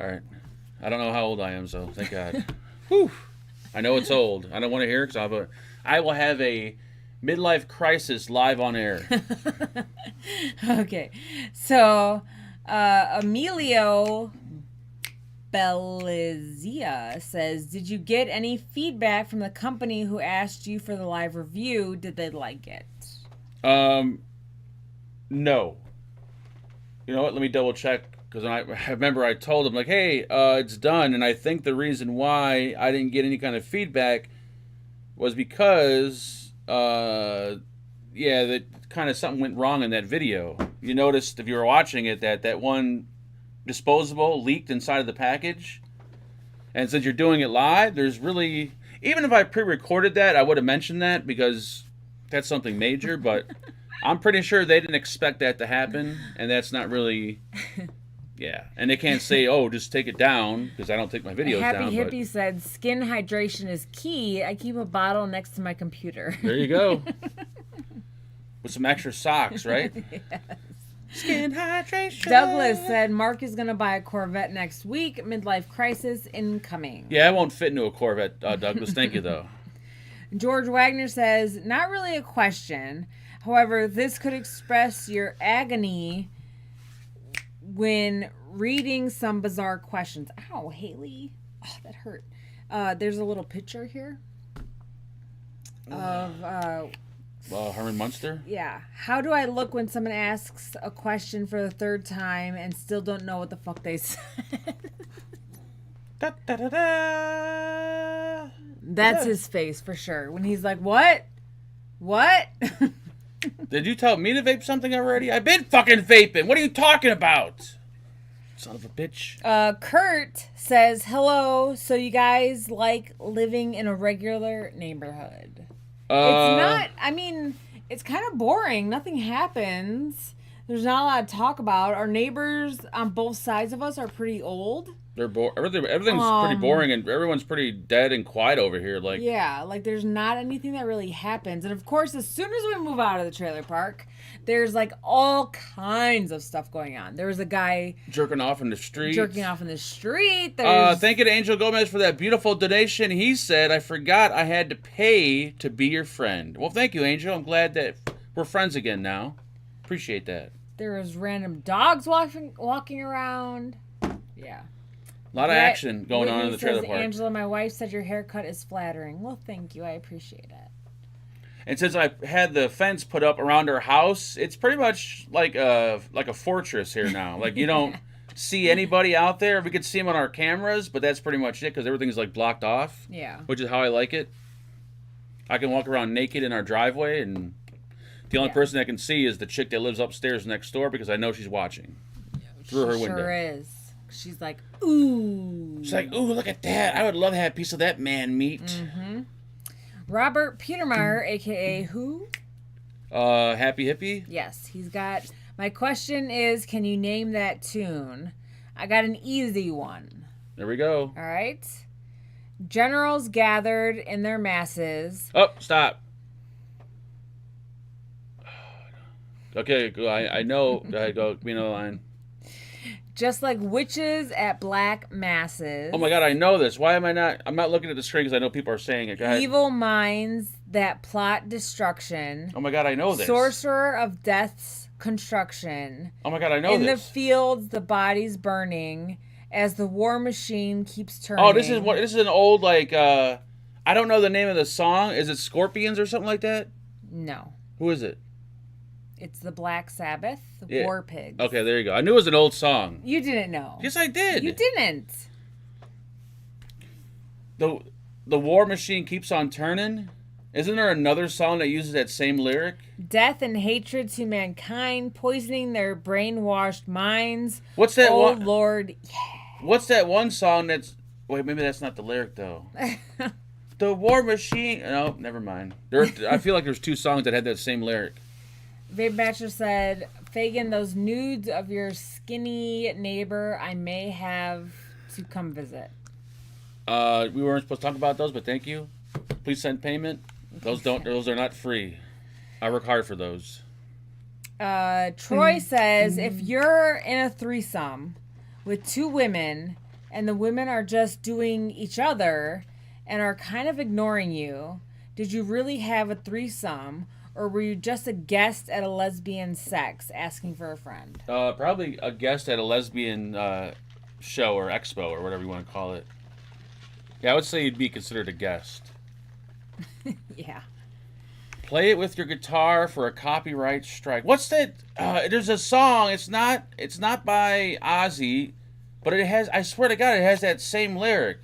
Speaker 2: right. I don't know how old I am, so thank God. Whew. I know it's old. I don't want to hear it, because I will have a midlife crisis live on air.
Speaker 1: Okay, so Emilio Belizia says, did you get any feedback from the company who asked you for the live review? Did they like it?
Speaker 2: No. You know what? Let me double check, because I remember I told them, like, hey, it's done, and I think the reason why I didn't get any kind of feedback was because, that kind of something went wrong in that video. You noticed, if you were watching it, that one disposable leaked inside of the package. And since you're doing it live, there's really, even if I pre-recorded that, I would have mentioned that, because that's something major, but I'm pretty sure they didn't expect that to happen, and that's not really, yeah. And they can't say, oh, just take it down, because I don't take my videos down.
Speaker 1: Happy Hippie said, skin hydration is key. I keep a bottle next to my computer.
Speaker 2: There you go. With some extra socks, right?
Speaker 1: Yes.
Speaker 2: Skin hydration.
Speaker 1: Douglas said, Mark is going to buy a Corvette next week. Midlife crisis incoming.
Speaker 2: Yeah, it won't fit into a Corvette, Douglas. Thank you, though.
Speaker 1: George Wagner says, not really a question. However, this could express your agony when reading some bizarre questions. Ow, Haley. Oh, that hurt. There's a little picture here of...
Speaker 2: Herman Munster?
Speaker 1: Yeah. How do I look when someone asks a question for the third time and still don't know what the fuck they said?
Speaker 2: Da, da, da, da.
Speaker 1: That's his face for sure. When he's like, what? What?
Speaker 2: Did you tell me to vape something already? I've been fucking vaping. What are you talking about? Son of a bitch.
Speaker 1: Kurt says, hello, so you guys like living in a regular neighborhood? It's not, I mean, it's kind of boring. Nothing happens. There's not a lot to talk about. Our neighbors on both sides of us are pretty old.
Speaker 2: They're everything's pretty boring, and everyone's pretty dead and quiet over here. Like,
Speaker 1: yeah, like there's not anything that really happens. And of course, as soon as we move out of the trailer park, there's like all kinds of stuff going on. There was a guy
Speaker 2: jerking off in the street.
Speaker 1: Thank
Speaker 2: you to Angel Gomez for that beautiful donation. He said, I forgot I had to pay to be your friend. Well, thank you, Angel. I'm glad that we're friends again now. Appreciate that.
Speaker 1: There was random dogs walking around. Yeah.
Speaker 2: A lot of action going on in the trailer
Speaker 1: says,
Speaker 2: park.
Speaker 1: Angela, my wife said your haircut is flattering. Well, thank you. I appreciate it.
Speaker 2: And since I had the fence put up around our house, it's pretty much like a fortress here now. Like, you don't see anybody out there. We could see them on our cameras, but that's pretty much it because everything's like blocked off.
Speaker 1: Yeah.
Speaker 2: Which is how I like it. I can walk around naked in our driveway, and the only person I can see is the chick that lives upstairs next door because I know she's watching through her window.
Speaker 1: Sure is. She's like, ooh.
Speaker 2: She's like, ooh, look at that. I would love to have a piece of that man meat.
Speaker 1: Mm-hmm. Robert Petermeyer, a.k.a. who?
Speaker 2: Happy Hippie?
Speaker 1: Yes, he's got... My question is, can you name that tune? I got an easy one.
Speaker 2: There we go.
Speaker 1: All right. Generals gathered in their masses.
Speaker 2: Oh, stop. Okay, I know. Go ahead, go. Give me another line.
Speaker 1: Just like witches at black masses.
Speaker 2: Oh my god, I know this. Why am I not? I'm not looking at the screen because I know people are saying it. Go ahead.
Speaker 1: Evil minds that plot destruction.
Speaker 2: Oh my god, I know this.
Speaker 1: Sorcerer of death's construction.
Speaker 2: Oh my god, I know
Speaker 1: In
Speaker 2: this.
Speaker 1: In the fields, the bodies burning as the war machine keeps turning.
Speaker 2: Oh, this is an old like. I don't know the name of the song. Is it Scorpions or something like that?
Speaker 1: No.
Speaker 2: Who is it?
Speaker 1: It's the Black Sabbath, War Pigs.
Speaker 2: Okay, there you go. I knew it was an old song.
Speaker 1: You didn't know.
Speaker 2: Yes, I did.
Speaker 1: You didn't.
Speaker 2: The war machine keeps on turning. Isn't there another song that uses that same lyric?
Speaker 1: Death and hatred to mankind, poisoning their brainwashed minds.
Speaker 2: What's that
Speaker 1: oh,
Speaker 2: one?
Speaker 1: Oh, Lord. Yeah.
Speaker 2: What's that one song that's... Wait, maybe that's not the lyric, though. The war machine... No, never mind. I feel like there's two songs that had that same lyric.
Speaker 1: Vape Bachelor said, Fagin, those nudes of your skinny neighbor, I may have to come visit.
Speaker 2: We weren't supposed to talk about those, but thank you. Please send payment. Those are not free. I work hard for those.
Speaker 1: Troy says, if you're in a threesome with two women and the women are just doing each other and are kind of ignoring you, did you really have a threesome? Or were you just a guest at a lesbian sex asking for a friend?
Speaker 2: Probably a guest at a lesbian show or expo or whatever you want to call it. Yeah, I would say you'd be considered a guest.
Speaker 1: Yeah.
Speaker 2: Play it with your guitar for a copyright strike. What's that? There's a song. It's not by Ozzy, but it has. I swear to God, it has that same lyric.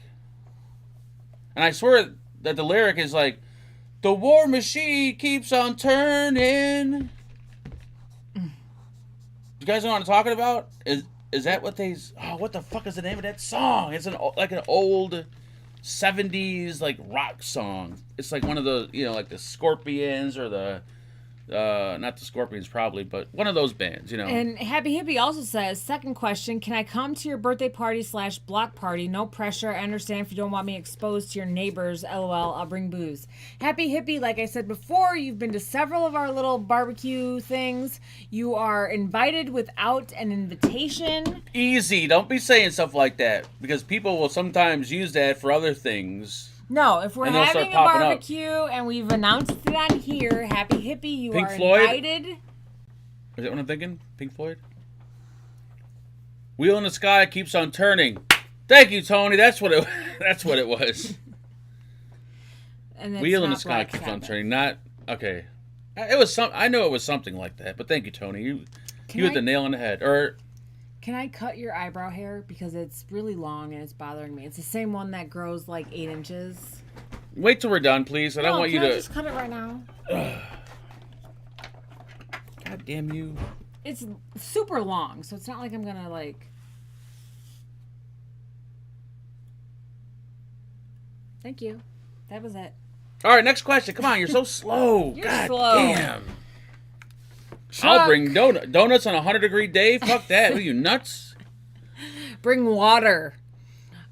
Speaker 2: And I swear that the lyric is like, the war machine keeps on turning. You guys know what I'm talking about? Is that what they... Oh, what the fuck is the name of that song? It's an old 70s like rock song. It's like one of the, like the Scorpions or the... not the Scorpions probably, but one of those bands,
Speaker 1: And Happy Hippie also says, second question, can I come to your birthday party / block party? No pressure. I understand if you don't want me exposed to your neighbors. LOL. I'll bring booze. Happy Hippie, like I said before, you've been to several of our little barbecue things. You are invited without an invitation.
Speaker 2: Easy. Don't be saying stuff like that because people will sometimes use that for other things.
Speaker 1: No, if we're having a barbecue and we've announced it on here, Happy Hippie, you
Speaker 2: Pink
Speaker 1: are
Speaker 2: Floyd?
Speaker 1: invited.
Speaker 2: Is that what I'm thinking? Pink Floyd? Wheel in the Sky keeps on turning. Thank you, Tony. That's what it was.
Speaker 1: And
Speaker 2: Wheel in the Sky keeps on turning. Not okay. It was I know it was something like that, but thank you, Tony. You hit the nail on the head. Or
Speaker 1: can I cut your eyebrow hair? Because it's really long and it's bothering me. It's the same one that grows like 8 inches.
Speaker 2: Wait till we're done, please. I don't want you to...
Speaker 1: Can I just cut it right now?
Speaker 2: God damn you.
Speaker 1: It's super long, so it's not like I'm going to like... Thank you. That was it.
Speaker 2: All right, next question. Come on, you're so slow.
Speaker 1: You're
Speaker 2: God
Speaker 1: slow.
Speaker 2: damn.
Speaker 1: Chuck.
Speaker 2: I'll bring donuts on a 100-degree day. Fuck that. What are you, nuts?
Speaker 1: Bring water.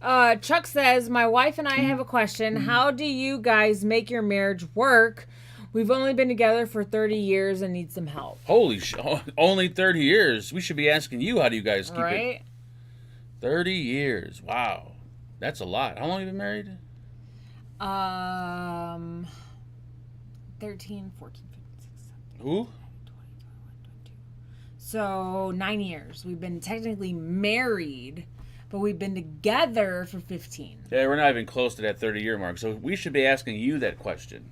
Speaker 1: Chuck says, my wife and I have a question. How do you guys make your marriage work? We've only been together for 30 years and need some help.
Speaker 2: Holy shit. Only 30 years. We should be asking you, how do you guys keep it?
Speaker 1: Right?
Speaker 2: 30 years. Wow. That's a lot. How long have you been married?
Speaker 1: 13, 14, 15, 16, 17,
Speaker 2: Who?
Speaker 1: 20, 21, 22. So 9 years. We've been technically married, but we've been together for 15.
Speaker 2: Yeah, we're not even close to that 30-year mark. So we should be asking you that question.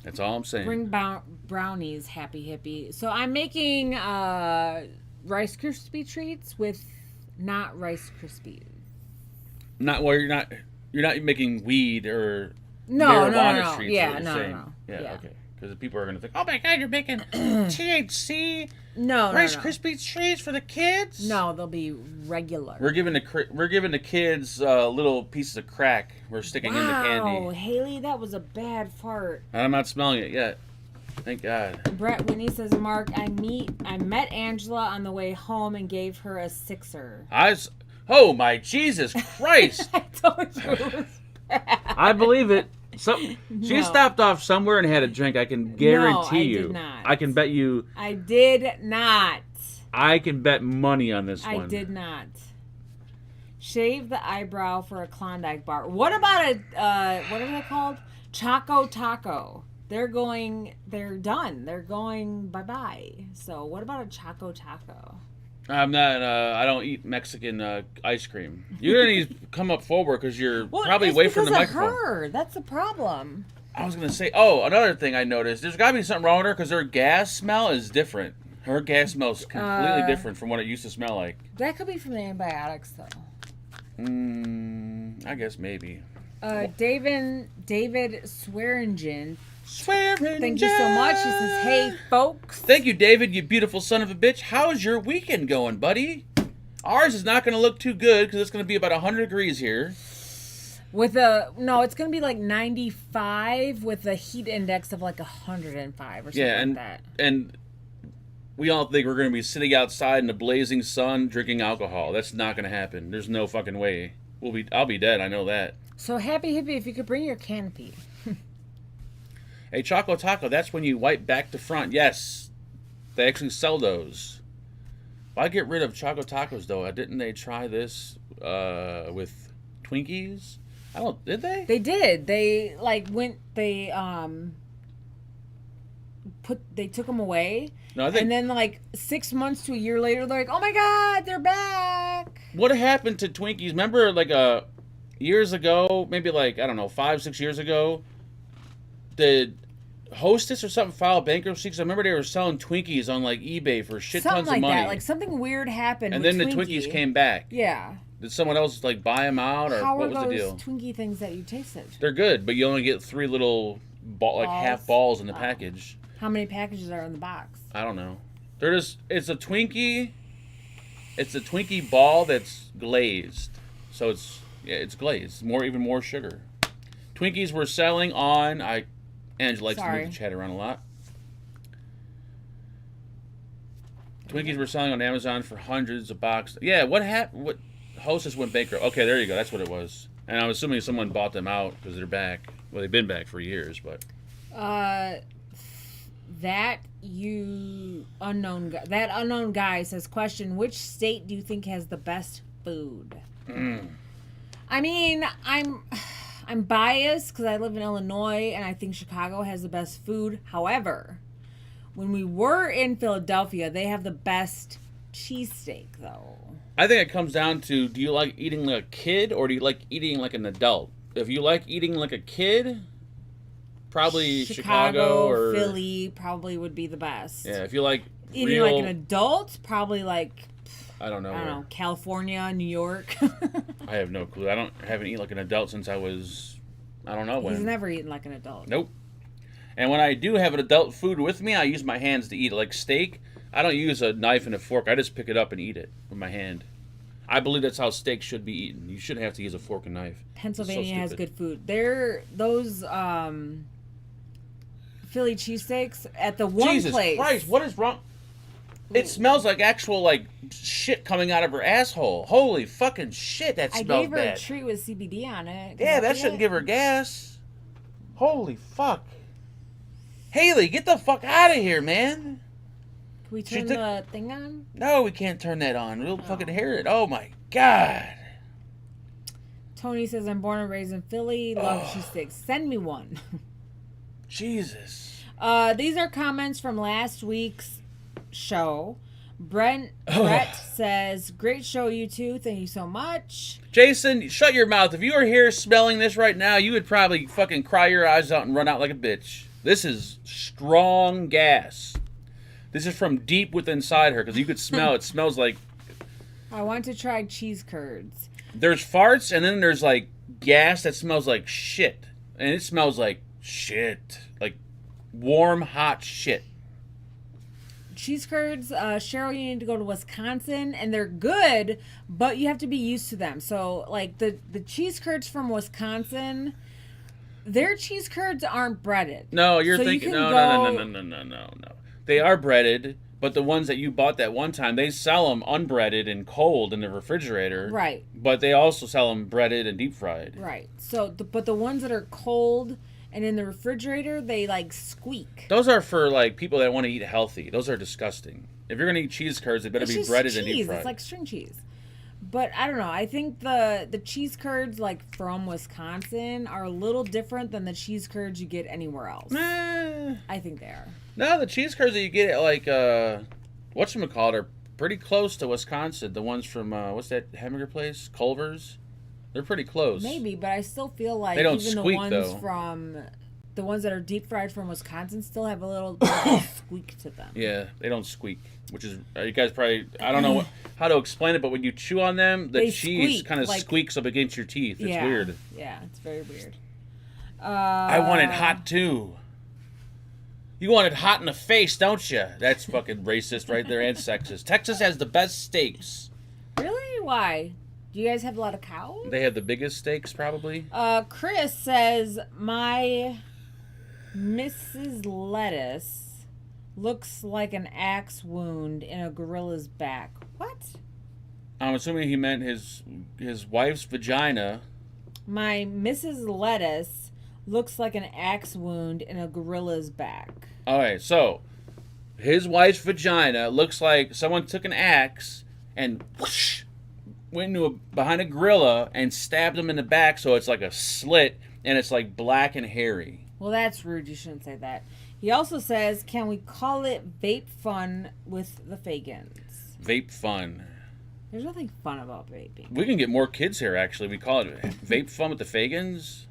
Speaker 2: That's all I'm saying.
Speaker 1: Bring brownies, happy hippie. So I'm making Rice Krispie treats with not Rice Krispies.
Speaker 2: Not well. You're not making weed or
Speaker 1: No.
Speaker 2: marijuana treats.
Speaker 1: Yeah,
Speaker 2: is what you're saying.
Speaker 1: no.
Speaker 2: Yeah,
Speaker 1: Yeah.
Speaker 2: okay. Because people are gonna think, oh my god, you're making THC
Speaker 1: No,
Speaker 2: Rice
Speaker 1: no.
Speaker 2: Krispie treats for the kids.
Speaker 1: No, they'll be regular.
Speaker 2: We're giving the kids little pieces of crack. We're sticking in the candy.
Speaker 1: Wow, Haley, that was a bad fart.
Speaker 2: And I'm not smelling it yet. Thank God.
Speaker 1: Brett Winnie says, Mark, I met Angela on the way home and gave her a sixer.
Speaker 2: Oh my Jesus Christ!
Speaker 1: I told you it was bad.
Speaker 2: I believe it. She
Speaker 1: No.
Speaker 2: stopped off somewhere and had a drink. I can guarantee you.
Speaker 1: did not.
Speaker 2: I can bet you.
Speaker 1: I did not.
Speaker 2: I can bet money on this one.
Speaker 1: I did not. Shave the eyebrow for a Klondike bar. What about what are they called? Choco Taco. They're done. They're going bye-bye. So what about a Choco Taco?
Speaker 2: I'm not. I don't eat Mexican ice cream. You're gonna need to come up forward because you're probably
Speaker 1: it's
Speaker 2: away from the
Speaker 1: because of
Speaker 2: microphone.
Speaker 1: her. That's the problem.
Speaker 2: I was gonna say. Oh, another thing I noticed. There's gotta be something wrong with her because her gas smell is different. Her gas smells completely different from what it used to smell like.
Speaker 1: That could be from the antibiotics, though.
Speaker 2: I guess maybe.
Speaker 1: David Swearingen.
Speaker 2: Swearingen.
Speaker 1: Thank you so much. He says, hey, folks.
Speaker 2: Thank you, David, you beautiful son of a bitch. How's your weekend going, buddy? Ours is not going to look too good because it's going to be about 100 degrees here.
Speaker 1: It's going to be like 95 with a heat index of like 105 or something like that.
Speaker 2: And we all think we're going to be sitting outside in the blazing sun drinking alcohol. That's not going to happen. There's no fucking way. I'll be dead. I know that.
Speaker 1: So happy hippie, if you could bring your canopy.
Speaker 2: Hey, Choco Taco, that's when you wipe back to front. Yes, they actually sell those. Why get rid of Choco Tacos, though? Didn't they try this with Twinkies? Did they?
Speaker 1: They did. They took them away.
Speaker 2: No, I think.
Speaker 1: And then like 6 months to a year later, they're like, oh my God, they're back.
Speaker 2: What happened to Twinkies? Remember, like years ago, maybe like, I don't know, 5-6 years ago, did Hostess or something file bankruptcy? Because I remember they were selling Twinkies on like eBay for shit
Speaker 1: Something
Speaker 2: tons
Speaker 1: like
Speaker 2: of money.
Speaker 1: that. Like something weird happened.
Speaker 2: And
Speaker 1: with
Speaker 2: then the
Speaker 1: Twinkie.
Speaker 2: Twinkies came back.
Speaker 1: Yeah.
Speaker 2: Did someone else like buy them out, or
Speaker 1: How
Speaker 2: what
Speaker 1: are
Speaker 2: was the deal?
Speaker 1: those Twinkie things that you tasted?
Speaker 2: They're good, but you only get 3 little half balls in the package.
Speaker 1: How many packages are in the box?
Speaker 2: I don't know. It's a Twinkie. It's a Twinkie ball that's glazed, so it's glazed. Even more sugar. Twinkies were selling on Angela likes to move the chat around a lot. Twinkies were selling on Amazon for hundreds of bucks. Yeah, what happened? What Hostess went bankrupt? Okay, there you go. That's what it was. And I'm assuming someone bought them out because they're back. Well, they've been back for years, but.
Speaker 1: That unknown guy says, question, which state do you think has the best food? I mean, I'm biased because I live in Illinois and I think Chicago has the best food. However, when we were in Philadelphia, they have the best cheesesteak, though.
Speaker 2: I think it comes down to, do you like eating like a kid or do you like eating like an adult? If you like eating like a kid, probably Chicago or
Speaker 1: Philly probably would be the best.
Speaker 2: Yeah, if you like
Speaker 1: eating like an adult, probably like
Speaker 2: I don't know,
Speaker 1: California, New York.
Speaker 2: I have no clue. I haven't eaten like an adult since I was, I don't know when.
Speaker 1: He's never eaten like an adult.
Speaker 2: Nope. And when I do have an adult food with me, I use my hands to eat it. Like steak, I don't use a knife and a fork. I just pick it up and eat it with my hand. I believe that's how steak should be eaten. You shouldn't have to use a fork and knife.
Speaker 1: Pennsylvania has good food. Those Philly cheesesteaks at the one
Speaker 2: Jesus
Speaker 1: place.
Speaker 2: Christ, what is wrong? It smells like actual like shit coming out of her asshole. Holy fucking shit, that smells bad.
Speaker 1: I gave her a treat with CBD on it.
Speaker 2: Yeah, that shouldn't give her gas. Holy fuck. Haley, get the fuck out of here, man.
Speaker 1: Can we turn the thing on?
Speaker 2: No, we can't turn that on. We'll fucking hear it. Oh my god.
Speaker 1: Tony says, I'm born and raised in Philly. Love cheesesteaks. Send me one.
Speaker 2: Jesus.
Speaker 1: These are comments from last week's show. Brett says, great show, you two. Thank you so much.
Speaker 2: Jason, shut your mouth. If you were here smelling this right now, you would probably fucking cry your eyes out and run out like a bitch. This is strong gas. This is from deep within inside her, because you could smell it. Smells like...
Speaker 1: I want to try cheese curds.
Speaker 2: There's farts, and then there's, like, gas that smells like shit. And it smells like shit. Like warm, hot shit.
Speaker 1: Cheese curds, Cheryl, you need to go to Wisconsin, and they're good, but you have to be used to them. So, like, the cheese curds from Wisconsin... Their cheese curds aren't breaded.
Speaker 2: No, you're thinking... No. They are breaded, but the ones that you bought that one time, they sell them unbreaded and cold in the refrigerator.
Speaker 1: Right.
Speaker 2: But they also sell them breaded and deep fried.
Speaker 1: Right. So, but the ones that are cold and in the refrigerator, they, like, squeak.
Speaker 2: Those are for, like, people that want to eat healthy. Those are disgusting. If you're going to eat cheese curds, they better be breaded and deep fried.
Speaker 1: It's like string cheese. But I don't know. I think the cheese curds, like, from Wisconsin are a little different than the cheese curds you get anywhere else. I think they are. No,
Speaker 2: the cheese curds that you get at, like, whatchamacallit are pretty close to Wisconsin. The ones from, what's that hamburger place? Culver's? They're pretty close.
Speaker 1: Maybe, but I still feel like
Speaker 2: they don't
Speaker 1: even
Speaker 2: squeak,
Speaker 1: the ones
Speaker 2: though.
Speaker 1: from... The ones that are deep fried from Wisconsin still have a little bit of squeak to them.
Speaker 2: Yeah, they don't squeak, which is you guys probably I don't know how to explain it, but when you chew on them, the cheese kind of like, squeaks up against your teeth. It's weird.
Speaker 1: Yeah, it's very weird.
Speaker 2: I want it hot too. You want it hot in the face, don't you? That's fucking racist right there and sexist. Texas has the best steaks.
Speaker 1: Really? Why? Do you guys have a lot of cows?
Speaker 2: They have the biggest steaks, probably.
Speaker 1: Chris says my Mrs. Lettuce looks like an axe wound in a gorilla's back. What?
Speaker 2: I'm assuming he meant his wife's vagina.
Speaker 1: My Mrs. Lettuce looks like an axe wound in a gorilla's back.
Speaker 2: Alright, so his wife's vagina looks like someone took an axe and whoosh, went into behind a gorilla and stabbed him in the back, so it's like a slit and it's like black and hairy.
Speaker 1: Well, that's rude. You shouldn't say that. He also says, can we call it vape fun with the Fagans?
Speaker 2: Vape fun.
Speaker 1: There's nothing fun about vaping.
Speaker 2: We can get more kids here, actually. We call it vape fun with the Fagans.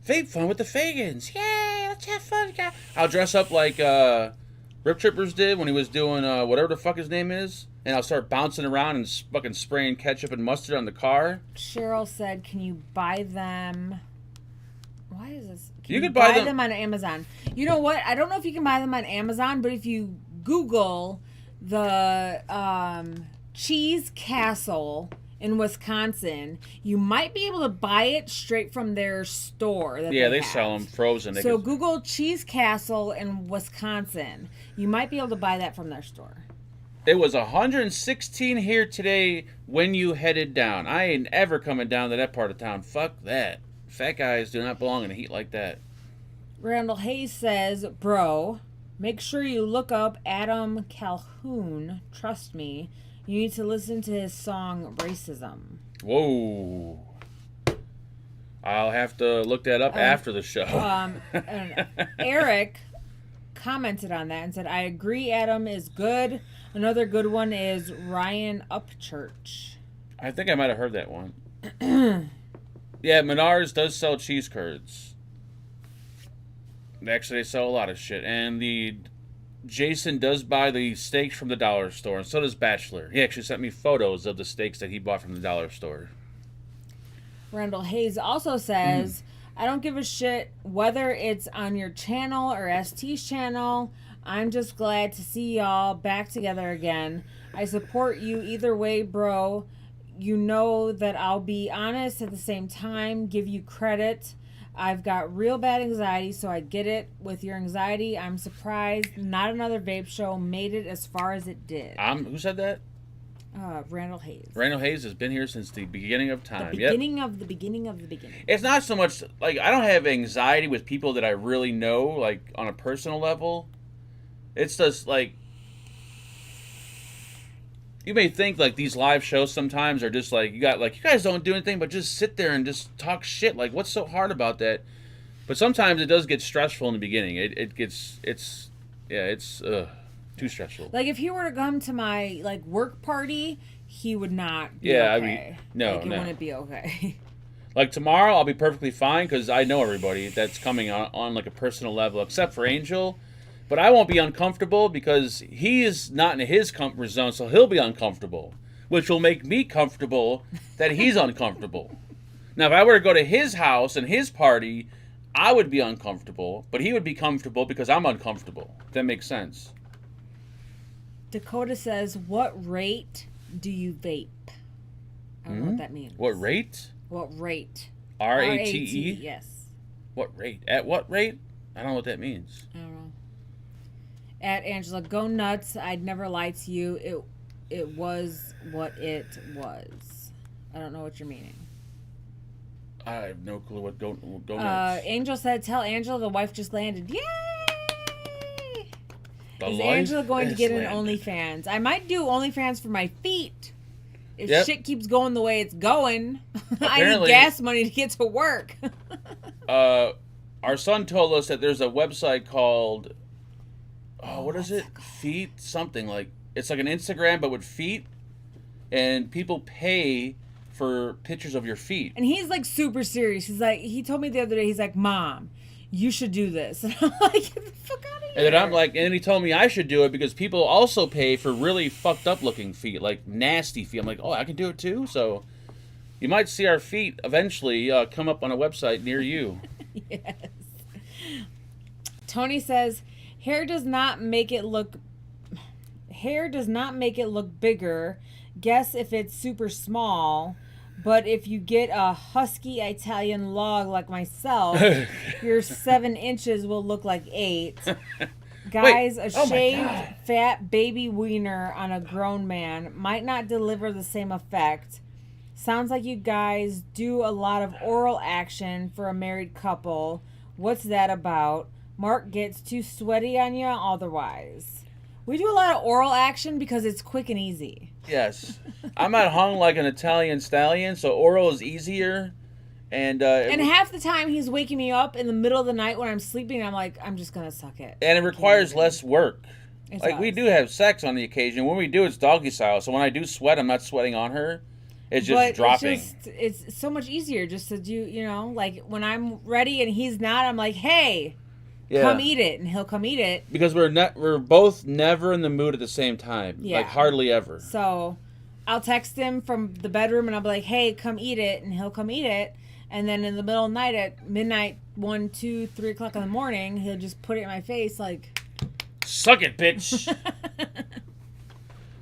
Speaker 2: Vape fun with the Fagans. Yay, let's have fun, guys. I'll dress up like Rip Trippers did when he was doing whatever the fuck his name is. And I'll start bouncing around and fucking spraying ketchup and mustard on the car.
Speaker 1: Cheryl said, can you buy them... Why is this?
Speaker 2: You could buy them
Speaker 1: on Amazon. You know what? I don't know if you can buy them on Amazon, but if you Google the Cheese Castle in Wisconsin, you might be able to buy it straight from their store.
Speaker 2: Yeah, they sell them frozen.
Speaker 1: So Google Cheese Castle in Wisconsin. You might be able to buy that from their store.
Speaker 2: It was 116 here today when you headed down. I ain't ever coming down to that part of town. Fuck that. Fat guys do not belong in a heat like that.
Speaker 1: Randall Hayes says, bro, make sure you look up Adam Calhoun. Trust me. You need to listen to his song, Racism.
Speaker 2: Whoa. I'll have to look that up after the show.
Speaker 1: And Eric commented on that and said, I agree Adam is good. Another good one is Ryan Upchurch.
Speaker 2: I think I might have heard that one. Yeah, Menards does sell cheese curds. Actually, they sell a lot of shit. And Jason does buy the steaks from the dollar store, and so does Bachelor. He actually sent me photos of the steaks that he bought from the dollar store.
Speaker 1: Randall Hayes also says, I don't give a shit whether it's on your channel or ST's channel. I'm just glad to see y'all back together again. I support you either way, bro. You know that I'll be honest at the same time, give you credit. I've got real bad anxiety, so I get it. With your anxiety, I'm surprised not another vape show made it as far as it did.
Speaker 2: Who said that?
Speaker 1: Randall Hayes.
Speaker 2: Randall Hayes has been here since the beginning of time.
Speaker 1: The beginning of the beginning of the beginning.
Speaker 2: It's not so much like I don't have anxiety with people that I really know, like on a personal level. It's just like you may think like these live shows sometimes are just like you guys don't do anything but just sit there and just talk shit. Like what's so hard about that? But sometimes it does get stressful in the beginning. It's too stressful.
Speaker 1: Like if he were to come to my like work party, he would not be okay.
Speaker 2: I mean, no.
Speaker 1: It wouldn't be okay.
Speaker 2: Like tomorrow, I'll be perfectly fine because I know everybody that's coming on like a personal level, except for Angel. But I won't be uncomfortable because he is not in his comfort zone, so he'll be uncomfortable, which will make me comfortable that he's uncomfortable. Now, if I were to go to his house and his party, I would be uncomfortable, but he would be comfortable because I'm uncomfortable. If that makes sense.
Speaker 1: Dakota says, what rate do you vape? I don't know what that means.
Speaker 2: What rate?
Speaker 1: What rate?
Speaker 2: R-A-T-E?
Speaker 1: Yes.
Speaker 2: What rate? At what rate? I don't know what that means.
Speaker 1: I don't know. At Angela, go nuts. I'd never lie to you. It was what it was. I don't know what you're meaning.
Speaker 2: I have no clue what go nuts.
Speaker 1: Angel said, tell Angela the wife just landed. Yay! Is Angela going to get an OnlyFans? I might do OnlyFans for my feet. If shit keeps going the way it's going, I need gas money to get to work.
Speaker 2: Our son told us that there's a website called, what is it? Feet something. Like it's like an Instagram but with feet, and people pay for pictures of your feet.
Speaker 1: And he's like super serious. He's like, he told me the other day, he's like, Mom, you should do this. And I'm like, get the fuck out of here.
Speaker 2: And then I'm like, and then he told me I should do it because people also pay for really fucked up looking feet, like nasty feet. I'm like, oh, I can do it too? So you might see our feet eventually come up on a website near you.
Speaker 1: Yes. Tony says, hair does not make it look bigger. Guess if it's super small. But if you get a husky Italian log like myself, your 7 inches will look like 8. Guys, a shaved fat baby wiener on a grown man might not deliver the same effect. Sounds like you guys do a lot of oral action for a married couple. What's that about? Mark gets too sweaty on you otherwise. We do a lot of oral action because it's quick and easy.
Speaker 2: Yes. I'm not hung like an Italian stallion, so oral is easier. And
Speaker 1: half the time he's waking me up in the middle of the night when I'm sleeping, and I'm like, I'm just going to suck it.
Speaker 2: And it requires less work.
Speaker 1: It
Speaker 2: we do have sex on the occasion. When we do, it's doggy style. So when I do sweat, I'm not sweating on her. It's just dropping.
Speaker 1: It's so much easier just to do, like when I'm ready and he's not, I'm like, hey, come eat it. And he'll come eat it.
Speaker 2: Because we're both never in the mood at the same time. Yeah. Like hardly ever.
Speaker 1: So I'll text him from the bedroom and I'll be like, hey, come eat it. And he'll come eat it. And then in the middle of the night at midnight, 1, 2, 3 o'clock in the morning, he'll just put it in my face like,
Speaker 2: suck it, bitch.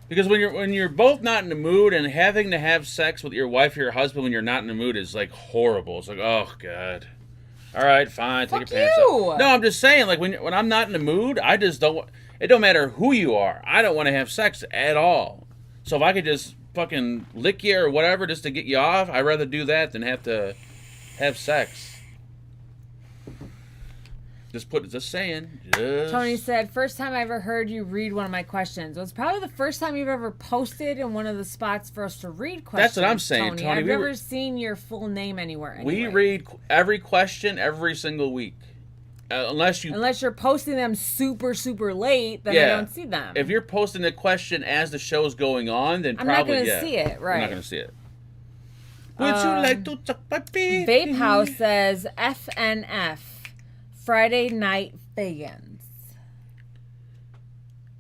Speaker 2: Because when you're both not in the mood, and having to have sex with your wife or your husband when you're not in the mood is like horrible. It's like, oh God. All right, fine, take your pants off. No, I'm just saying, like when I'm not in the mood, I just don't. It don't matter who you are. I don't want to have sex at all. So if I could just fucking lick you or whatever just to get you off, I'd rather do that than have to have sex. Just saying.
Speaker 1: Tony said, first time I ever heard you read one of my questions. It was probably the first time you've ever posted in one of the spots for us to read questions.
Speaker 2: That's what I'm saying, Tony.
Speaker 1: I've never seen your full name anywhere. Anyway.
Speaker 2: We read every question every single week. Unless
Speaker 1: you're posting them super, super late, then I don't see them.
Speaker 2: If you're posting the question as the show's going on, then
Speaker 1: I'm
Speaker 2: probably,
Speaker 1: not going to see it, right?
Speaker 2: I'm not going to see it. Would you like to suck my baby?
Speaker 1: Vape House says, FNF. Friday Night Fagans.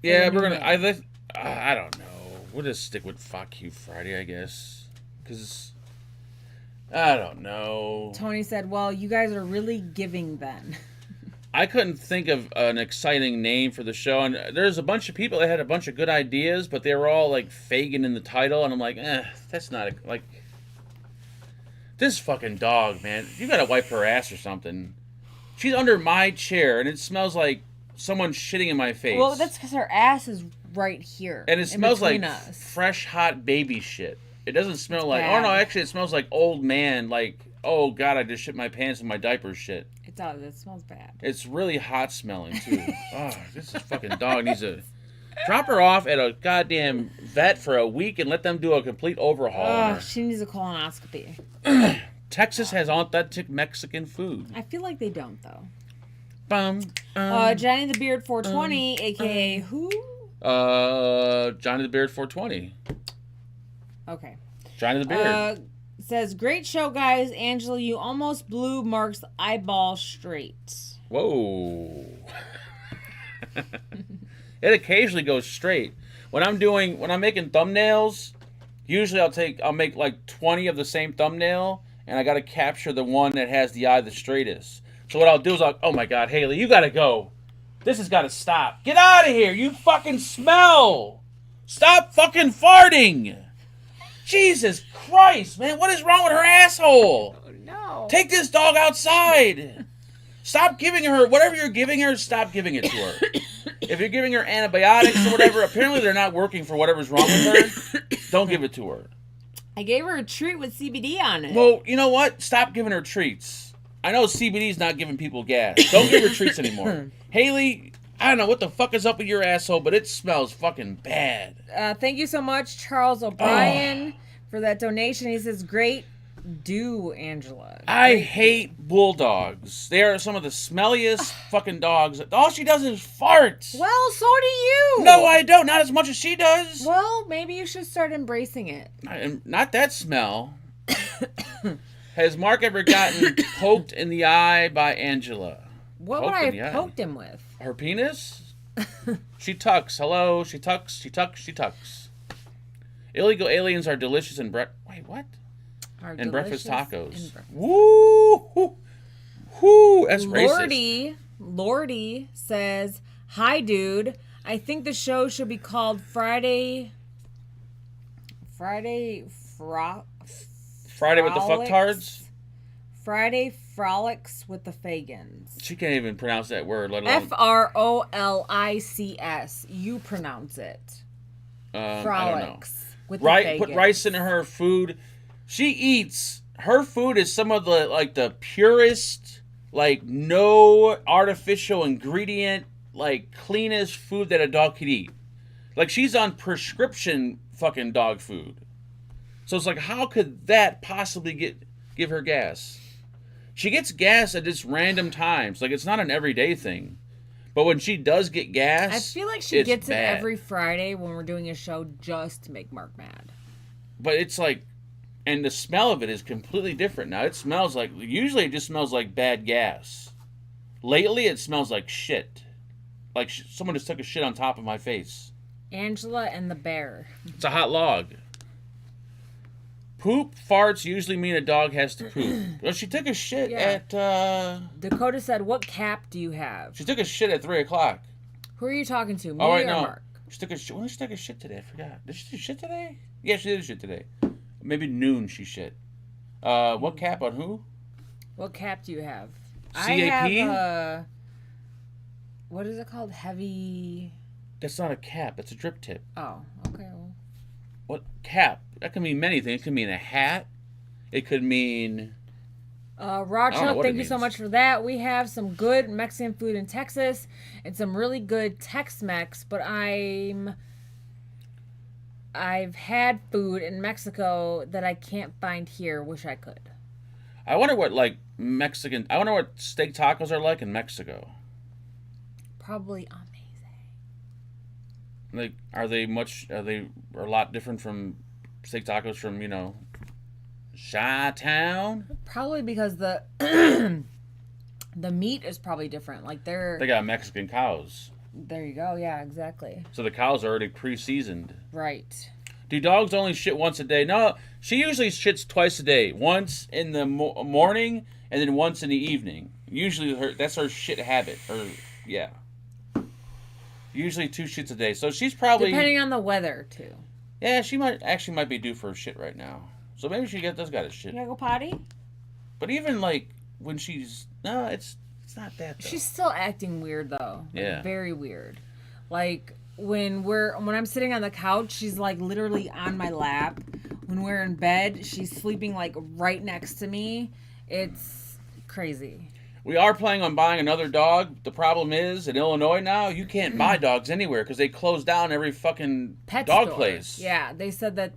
Speaker 2: Yeah, we're gonna. I don't know. We'll just stick with Fuck You Friday, I guess. Because I don't know.
Speaker 1: Tony said, "Well, you guys are really giving then."
Speaker 2: I couldn't think of an exciting name for the show, and there's a bunch of people that had a bunch of good ideas, but they were all like Fagin in the title, and I'm like, that's not like this fucking dog, man. You gotta wipe her ass or something. She's under my chair, and it smells like someone shitting in my face.
Speaker 1: Well, that's because her ass is right here.
Speaker 2: And it smells like
Speaker 1: us.
Speaker 2: fresh, hot baby shit. It doesn't smell like...
Speaker 1: bad.
Speaker 2: Oh, no, actually, it smells like old man. Like, oh, God, I just shit my pants in my diaper shit.
Speaker 1: It does. It smells bad.
Speaker 2: It's really hot smelling, too. Oh, this fucking dog needs to... Drop her off at a goddamn vet for a week and let them do a complete overhaul on her.
Speaker 1: She needs a colonoscopy.
Speaker 2: Texas has authentic Mexican food.
Speaker 1: I feel like they don't, though.
Speaker 2: Johnny
Speaker 1: Johnny the Beard 420, a.k.a. who?
Speaker 2: Johnny the Beard 420.
Speaker 1: Okay.
Speaker 2: Johnny the Beard.
Speaker 1: Says, great show, guys. Angela, you almost blew Mark's eyeball straight.
Speaker 2: Whoa. It occasionally goes straight. When I'm making thumbnails, usually I'll make like 20 of the same thumbnail, and I got to capture the one that has the eye the straightest. So what I'll do is oh my God, Haley, you got to go. This has got to stop. Get out of here. You fucking smell. Stop fucking farting. Jesus Christ, man. What is wrong with her asshole?
Speaker 1: Oh, no.
Speaker 2: Take this dog outside. Stop giving her, whatever you're giving her, stop giving it to her. If you're giving her antibiotics or whatever, apparently they're not working for whatever's wrong with her. Don't give it to her.
Speaker 1: I gave her a treat with CBD on it.
Speaker 2: Well, you know what? Stop giving her treats. I know CBD's not giving people gas. Don't give her treats anymore. Haley, I don't know what the fuck is up with your asshole, but it smells fucking bad.
Speaker 1: Thank you so much, Charles O'Brien, for that donation. He says, great do, Angela.
Speaker 2: I hate bulldogs. They are some of the smelliest fucking dogs. All she does is fart.
Speaker 1: Well, so do you.
Speaker 2: No, I don't. Not as much as she does.
Speaker 1: Well, maybe you should start embracing it.
Speaker 2: Not that smell. Has Mark ever gotten poked in the eye by Angela?
Speaker 1: What would I have poked him with?
Speaker 2: Her penis? She tucks. Hello? She tucks. She tucks. She tucks. Illegal aliens are delicious and Wait, what? And breakfast tacos. Woo! Woo! That's racist.
Speaker 1: Lordy says, hi, dude. I think the show should be called Friday
Speaker 2: with the fucktards?
Speaker 1: Friday Frolics with the Fagans.
Speaker 2: She can't even pronounce that word, let alone...
Speaker 1: Frolics. You pronounce it. Frolics with the Fagans.
Speaker 2: Put rice in her food. She eats... Her food is some of the purest, no artificial ingredient, cleanest food that a dog could eat. She's on prescription fucking dog food. So it's how could that possibly give her gas? She gets gas at just random times. It's not an everyday thing. But when she does get gas,
Speaker 1: I feel like she gets
Speaker 2: bad.
Speaker 1: it every Friday when we're doing a show just to make Mark mad.
Speaker 2: But it's and the smell of it is completely different now. It smells usually it just smells like bad gas. Lately it smells like shit. Someone just took a shit on top of my face.
Speaker 1: Angela and the bear.
Speaker 2: It's a hot log. Poop farts usually mean a dog has to poop. Well, she took a shit at...
Speaker 1: Dakota said, what cap do you have?
Speaker 2: She took a shit at 3 o'clock.
Speaker 1: Who are you talking to, me
Speaker 2: or
Speaker 1: no. Mark?
Speaker 2: She took a shit. When did she take a shit today? I forgot. Did she do shit today? Yeah, she did a shit today. Maybe noon she shit. What cap on who?
Speaker 1: What cap do you have?
Speaker 2: CAP?
Speaker 1: I have what is it called? Heavy...
Speaker 2: That's not a cap. That's a drip tip.
Speaker 1: Oh, okay. Well.
Speaker 2: What cap? That can mean many things. It could mean a hat. It could mean...
Speaker 1: Racha, thank you so much for that. We have some good Mexican food in Texas and some really good Tex-Mex, but I've had food in Mexico that I can't find here. Wish I could.
Speaker 2: I wonder what I wonder what steak tacos are like in Mexico.
Speaker 1: Probably amazing.
Speaker 2: Are they a lot different from steak tacos from, Chi-Town?
Speaker 1: Probably because the the meat is probably different.
Speaker 2: They got Mexican cows.
Speaker 1: There you go. Yeah, exactly.
Speaker 2: So the cows are already pre-seasoned.
Speaker 1: Right.
Speaker 2: Do dogs only shit once a day? No, she usually shits twice a day. Once in the morning and then once in the evening. Usually that's her shit habit. Or yeah. Usually 2 shits a day. So she's probably
Speaker 1: depending on the weather too.
Speaker 2: Yeah, she might be due for a shit right now. So maybe she does got a shit.
Speaker 1: You gotta go potty?
Speaker 2: But even like when she's no, it's not that though.
Speaker 1: She's still acting weird though. Like,
Speaker 2: yeah.
Speaker 1: Very weird. Like when I'm sitting on the couch, she's like literally on my lap. When we're in bed, she's sleeping like right next to me. It's crazy.
Speaker 2: We are planning on buying another dog. The problem is, in Illinois now, you can't buy dogs anywhere because they close down every fucking
Speaker 1: pet
Speaker 2: dog
Speaker 1: store.
Speaker 2: place.
Speaker 1: Yeah, they said that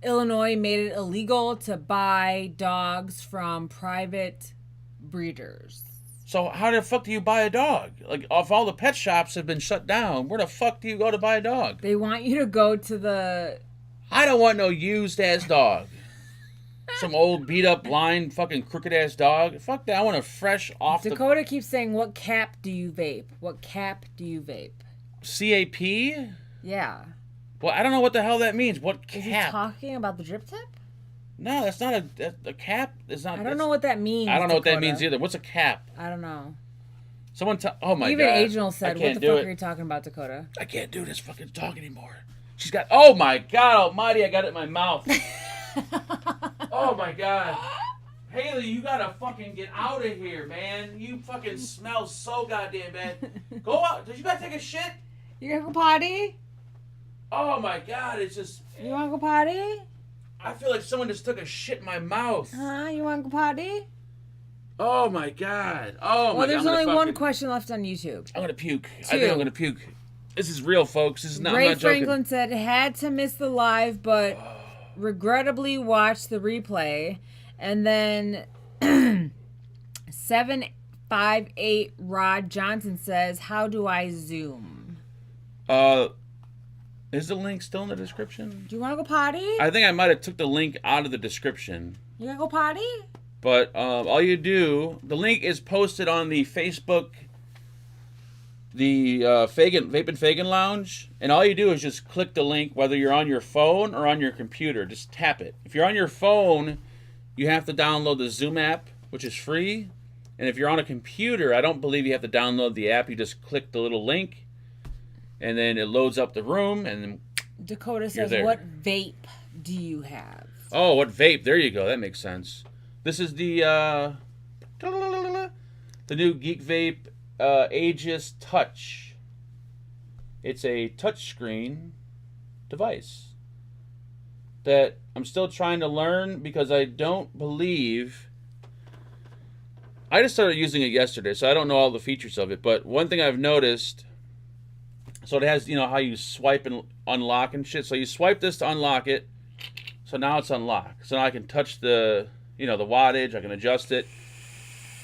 Speaker 1: Illinois made it illegal to buy dogs from private breeders.
Speaker 2: So how the fuck do you buy a dog? Like, if all the pet shops have been shut down, where the fuck do you go to buy a dog?
Speaker 1: They want you to go to the...
Speaker 2: I don't want no used-ass dog. Some old beat-up, blind, fucking crooked-ass dog. Fuck that. I want a fresh, off
Speaker 1: Dakota keeps saying, what cap do you vape? What cap do you vape?
Speaker 2: CAP?
Speaker 1: Yeah.
Speaker 2: Well, I don't know what the hell that means. What cap?
Speaker 1: Is he talking about the drip tip?
Speaker 2: No, that's not a cap. Is not.
Speaker 1: I don't know what that means.
Speaker 2: I don't know
Speaker 1: Dakota.
Speaker 2: what that means either. What's a cap?
Speaker 1: I don't know.
Speaker 2: Someone, oh my
Speaker 1: Even
Speaker 2: god.
Speaker 1: Even Angel said, "What the fuck are you talking about, Dakota?"
Speaker 2: I can't do this fucking talk anymore. She's got. Oh my god Almighty! I got it in my mouth. Oh my god. Haley, you gotta fucking get out of here, man. You fucking smell so goddamn bad. Go out. Did you gotta take a shit?
Speaker 1: You gotta go potty?
Speaker 2: Oh my god, it's just.
Speaker 1: You wanna go potty?
Speaker 2: I feel like someone just took a shit in my mouth.
Speaker 1: You wanna go potty?
Speaker 2: Oh my god. Oh my god.
Speaker 1: Well, there's only one question left on YouTube.
Speaker 2: I'm gonna puke.
Speaker 1: 2.
Speaker 2: I think I'm gonna puke. This is real, folks. This is not.
Speaker 1: Ray
Speaker 2: I'm not joking.
Speaker 1: Franklin said had to miss the live, but regrettably watched the replay. And then 758 Rod Johnson says, "How do I zoom?"
Speaker 2: Is the link still in the description?
Speaker 1: Do you want to go potty?
Speaker 2: I think I might have took the link out of the description.
Speaker 1: You gonna go potty?
Speaker 2: But all you do, the link is posted on the Facebook, the Vaping Fagin Lounge, and all you do is just click the link, whether you're on your phone or on your computer. Just tap it. If you're on your phone, you have to download the Zoom app, which is free. And if you're on a computer, I don't believe you have to download the app. You just click the little link, and then it loads up the room, and then
Speaker 1: Dakota says, "What vape do you have?"
Speaker 2: Oh, what vape? There you go. That makes sense. This is the new Geek Vape Aegis Touch. It's a touchscreen device that I'm still trying to learn because I don't believe. I just started using it yesterday, so I don't know all the features of it. But one thing I've noticed. So it has, how you swipe and unlock and shit. So you swipe this to unlock it. So now it's unlocked. So now I can touch the wattage. I can adjust it.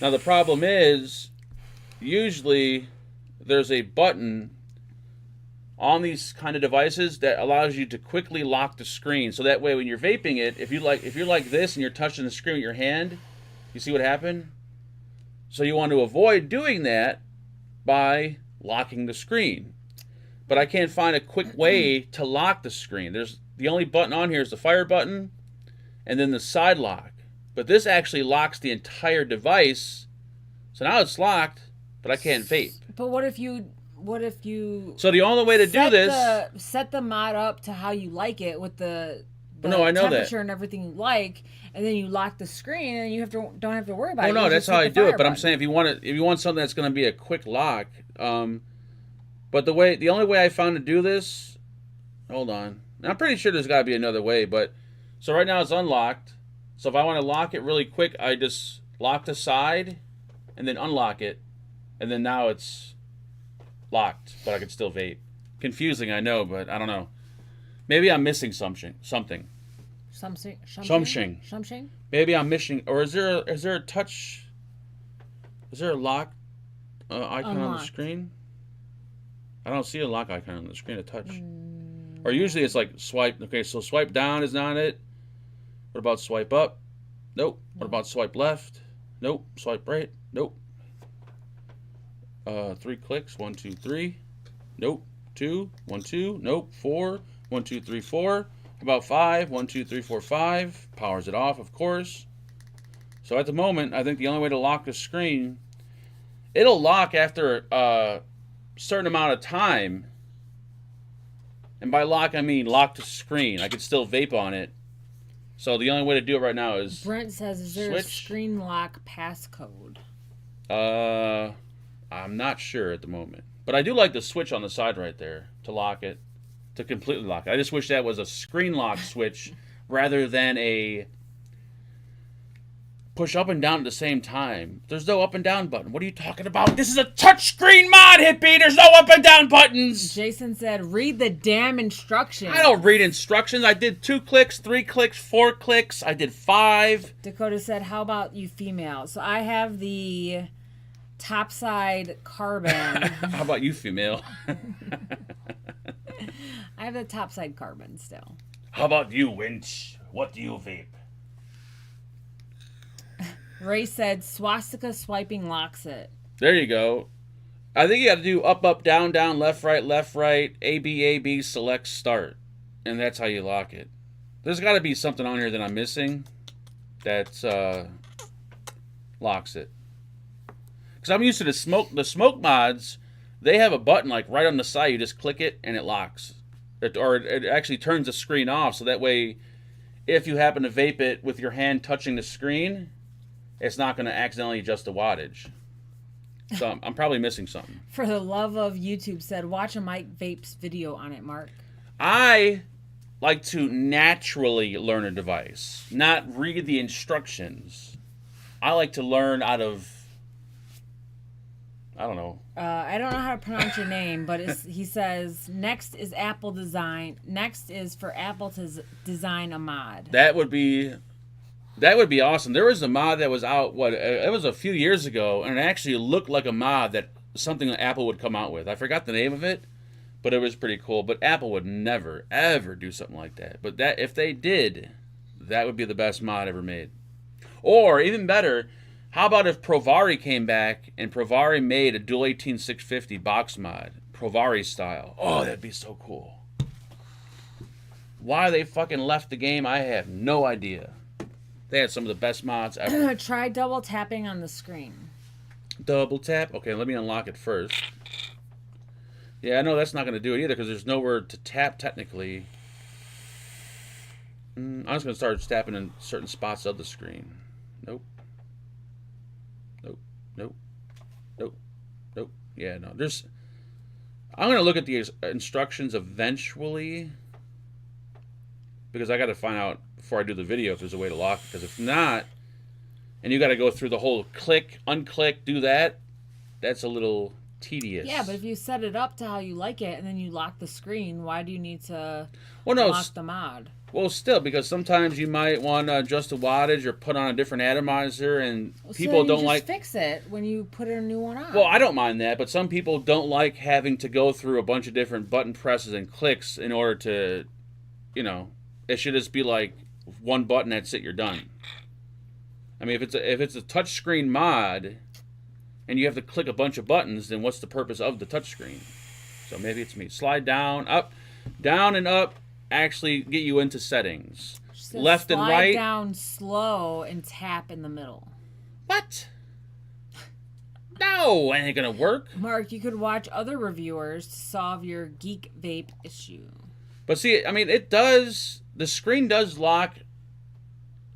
Speaker 2: Now the problem is, usually there's a button on these kind of devices that allows you to quickly lock the screen. So that way when you're vaping it, if you're like this and you're touching the screen with your hand, you see what happened? So you want to avoid doing that by locking the screen. But I can't find a quick way to lock the screen. The only button on here is the fire button and then the side lock. But this actually locks the entire device. So now it's locked, but I can't vape.
Speaker 1: But what if you
Speaker 2: So the only way to do this,
Speaker 1: set the mod up to how you like it with the
Speaker 2: I know
Speaker 1: temperature
Speaker 2: that.
Speaker 1: And everything you like, and then you lock the screen and you don't have to worry about it.
Speaker 2: Oh no,
Speaker 1: You
Speaker 2: that's
Speaker 1: just
Speaker 2: how
Speaker 1: hit
Speaker 2: I
Speaker 1: the
Speaker 2: do
Speaker 1: fire
Speaker 2: it. But I'm
Speaker 1: button.
Speaker 2: saying if you want something that's going to be a quick lock, but the only way I found to do this, hold on. I'm pretty sure there's got to be another way, but so right now it's unlocked. So if I want to lock it really quick, I just lock the side and then unlock it, and then now it's locked, but I can still vape. Confusing, I know, but I don't know. Maybe I'm missing something.
Speaker 1: Something.
Speaker 2: Maybe I'm missing, or is there a touch? Is there a lock icon on the screen? I don't see a lock icon on the screen to touch. Or usually it's like swipe. Okay, so swipe down is not it. What about swipe up? Nope. What about swipe left? Nope. Swipe right? Nope. 3 clicks. 1, 2, 3. Nope. 2. 1, 2. Nope. 4. 1, 2, 3, 4. About 5. 1, 2, 3, 4, 5. Powers it off, of course. So at the moment, I think the only way to lock the screen, it'll lock after a certain amount of time. And by lock, I mean lock the screen. I could still vape on it. So the only way to do it right now is
Speaker 1: Brent says, is there
Speaker 2: switch.
Speaker 1: a screen lock passcode?
Speaker 2: I'm not sure at the moment. But I do like the switch on the side right there to lock it, to completely lock it. I just wish that was a screen lock switch rather than a push up and down at the same time. There's no up and down button. What are you talking about? This is a touchscreen mod, hippie. There's no up and down buttons.
Speaker 1: Jason said, read the damn instructions.
Speaker 2: I don't read instructions. I did 2 clicks, 3 clicks, 4 clicks. I did 5.
Speaker 1: Dakota said, how about you female? So I have the topside carbon.
Speaker 2: How about you, female?
Speaker 1: I have the topside carbon still.
Speaker 2: How about you, winch? What do you vape?
Speaker 1: Ray said, swastika swiping locks it.
Speaker 2: There you go. I think you got to do up, up, down, down, left, right, A, B, select, start. And that's how you lock it. There's got to be something on here that I'm missing that locks it. Because I'm used to the smoke mods. They have a button like right on the side. You just click it and it locks. It actually turns the screen off. So that way, if you happen to vape it with your hand touching the screen, it's not going to accidentally adjust the wattage. So I'm probably missing something.
Speaker 1: For the love of YouTube said, watch a Mike Vapes video on it, Mark.
Speaker 2: I like to naturally learn a device, not read the instructions. I like to learn out of, I don't know.
Speaker 1: I don't know how to pronounce your name, but he says, next is Apple design. Next is for Apple to design a mod.
Speaker 2: That would be awesome. There was a mod that was out, it was a few years ago, and it actually looked like a mod that something that Apple would come out with. I forgot the name of it, but it was pretty cool. But Apple would never, ever do something like that. But that if they did, that would be the best mod ever made. Or, even better, how about if Provari came back and Provari made a Dual 18650 box mod, Provari style? Oh, that'd be so cool. Why they fucking left the game, I have no idea. They had some of the best mods ever.
Speaker 1: Try double tapping on the screen.
Speaker 2: Double tap? Okay, let me unlock it first. Yeah, I know that's not going to do it either because there's nowhere to tap technically. I'm just going to start tapping in certain spots of the screen. Nope. Nope. Nope. Nope. Nope. Yeah, no. I'm going to look at the instructions eventually because I got to find out before I do the video if there's a way to lock it. Because if not, and you got to go through the whole click, unclick, do that, that's a little tedious.
Speaker 1: Yeah, but if you set it up to how you like it and then you lock the screen, why do you need to lock the mod?
Speaker 2: Well, still, because sometimes you might want to adjust the wattage or put on a different atomizer, and people don't like.
Speaker 1: Fix it when you put a new one on.
Speaker 2: Well, I don't mind that, but some people don't like having to go through a bunch of different button presses and clicks in order to, it should just be like one button, that's it, you're done. I mean, if it's a touchscreen mod, and you have to click a bunch of buttons, then what's the purpose of the touchscreen? So maybe it's me. Slide down, up, down and up. Actually get you into settings. Left and right.
Speaker 1: Slide down slow and tap in the middle.
Speaker 2: What? No, ain't gonna work.
Speaker 1: Mark, you could watch other reviewers to solve your geek vape issue.
Speaker 2: But see, I mean, it does. The screen does lock.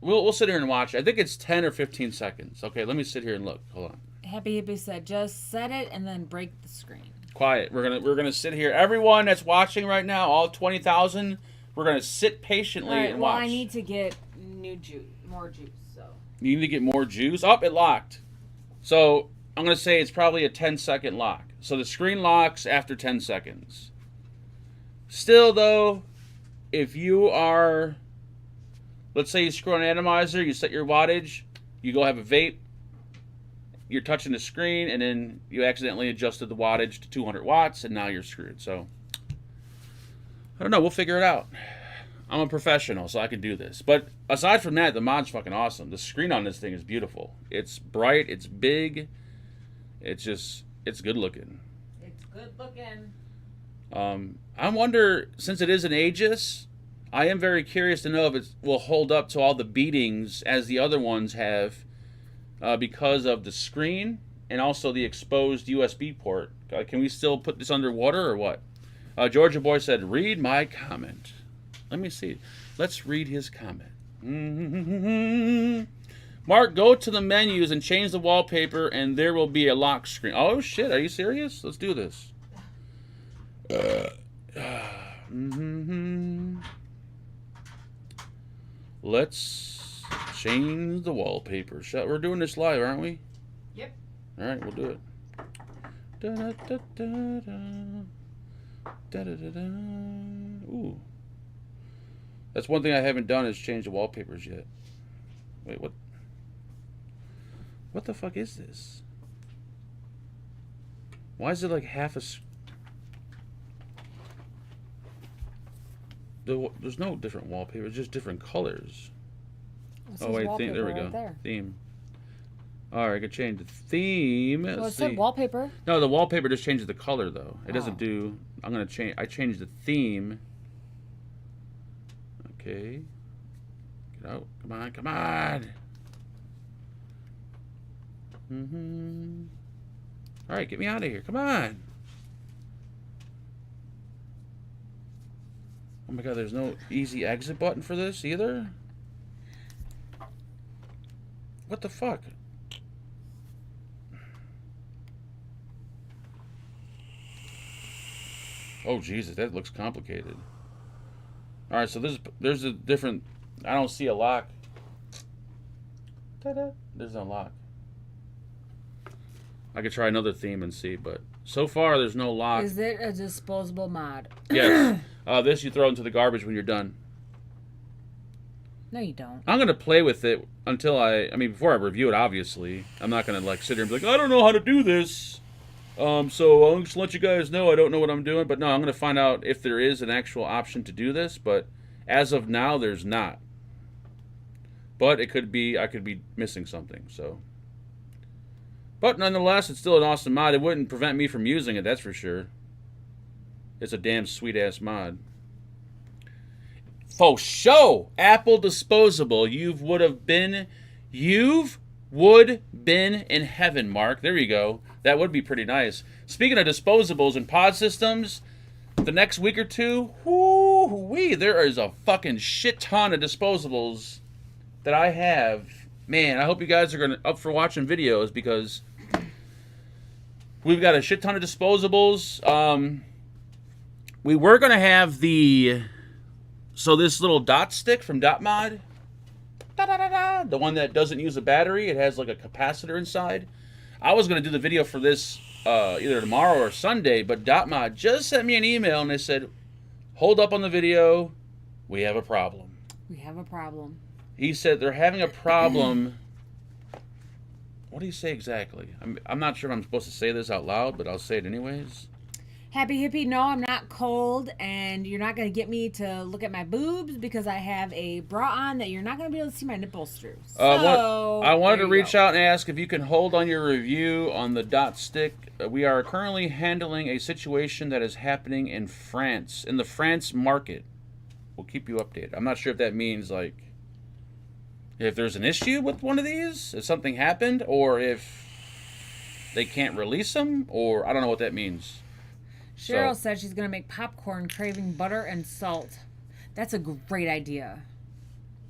Speaker 2: We'll sit here and watch. I think it's 10 or 15 seconds. Okay, let me sit here and look. Hold on.
Speaker 1: Happy Hippie said, just set it and then break the screen.
Speaker 2: Quiet. We're gonna sit here. Everyone that's watching right now, all 20,000, we're gonna sit patiently and watch.
Speaker 1: Well, I need to get more juice. So
Speaker 2: you need to get more juice. Oh, it locked. So I'm gonna say it's probably a 10-second lock. So the screen locks after 10 seconds. Still though, if you are, let's say you screw on an atomizer, you set your wattage, you go have a vape. You're touching the screen, and then you accidentally adjusted the wattage to 200 watts, and now you're screwed. So, I don't know. We'll figure it out. I'm a professional, so I can do this. But aside from that, the mod's fucking awesome. The screen on this thing is beautiful. It's bright. It's big. It's good looking.
Speaker 1: It's good looking.
Speaker 2: I wonder, since it is an Aegis, I am very curious to know if it will hold up to all the beatings as the other ones have. because of the screen and also the exposed USB port. Can we still put this underwater or what? Georgia Boy said, read my comment. Let me see. Let's read his comment. Mark, go to the menus and change the wallpaper and there will be a lock screen. Oh, shit. Are you serious? Let's do this. Let's change the wallpaper. We're doing this live, aren't we?
Speaker 1: Yep.
Speaker 2: All right, we'll do it. Ooh. That's one thing I haven't done is change the wallpapers yet. Wait, what? What the fuck is this? Why is it like half a... There's no different wallpaper, it's just different colors. Oh wait, theme, there we go. Right, theme. Alright, I can change the theme.
Speaker 1: Well, it said wallpaper.
Speaker 2: No, the wallpaper just changes the color though. It doesn't do... I'm gonna change... I changed the theme. Okay. Get out. Come on, come on! Alright, get me out of here. Come on! Oh my god, there's no easy exit button for this either? What the fuck? Oh Jesus, that looks complicated. Alright, so there's a different... I don't see a lock. Ta-da! There's no lock. I could try another theme and see, but so far there's no lock.
Speaker 1: Is it a disposable mod?
Speaker 2: Yes. This you throw into the garbage when you're done.
Speaker 1: No, you don't.
Speaker 2: I'm gonna play with it until I mean, before I review it. Obviously, I'm not gonna like sit here and be like, I don't know how to do this. So I'll just let you guys know I don't know what I'm doing. But no, I'm gonna find out if there is an actual option to do this. But as of now, there's not. But it could be I could be missing something. So. But nonetheless, it's still an awesome mod. It wouldn't prevent me from using it, that's for sure. It's a damn sweet-ass mod. For show! Apple Disposable. You would been in heaven, Mark. There you go. That would be pretty nice. Speaking of disposables and pod systems, the next week or two, whoo-wee, there is a fucking shit ton of disposables that I have. Man, I hope you guys are up for watching videos because we've got a shit ton of disposables. We were going to have this little dot stick from Dot Mod, the one that doesn't use a battery. It has like a capacitor inside. I was going to do the video for this either tomorrow or Sunday, but Dot Mod just sent me an email and they said, hold up on the video. We have a problem.
Speaker 1: We have a problem.
Speaker 2: He said they're having a problem. What do you say exactly? I'm not sure if I'm supposed to say this out loud, but I'll say it anyways.
Speaker 1: Happy hippie, no, I'm not cold, and you're not going to get me to look at my boobs because I have a bra on that you're not going to be able to see my nipples through. So,
Speaker 2: I wanted to reach out and ask if you can hold on your review on the dot stick. We are currently handling a situation that is happening in France, in the France market. We'll keep you updated. I'm not sure if that means, like, if there's an issue with one of these, if something happened, or if they can't release them, or I don't know what that means.
Speaker 1: Cheryl said she's going to make popcorn craving butter and salt. That's a great idea.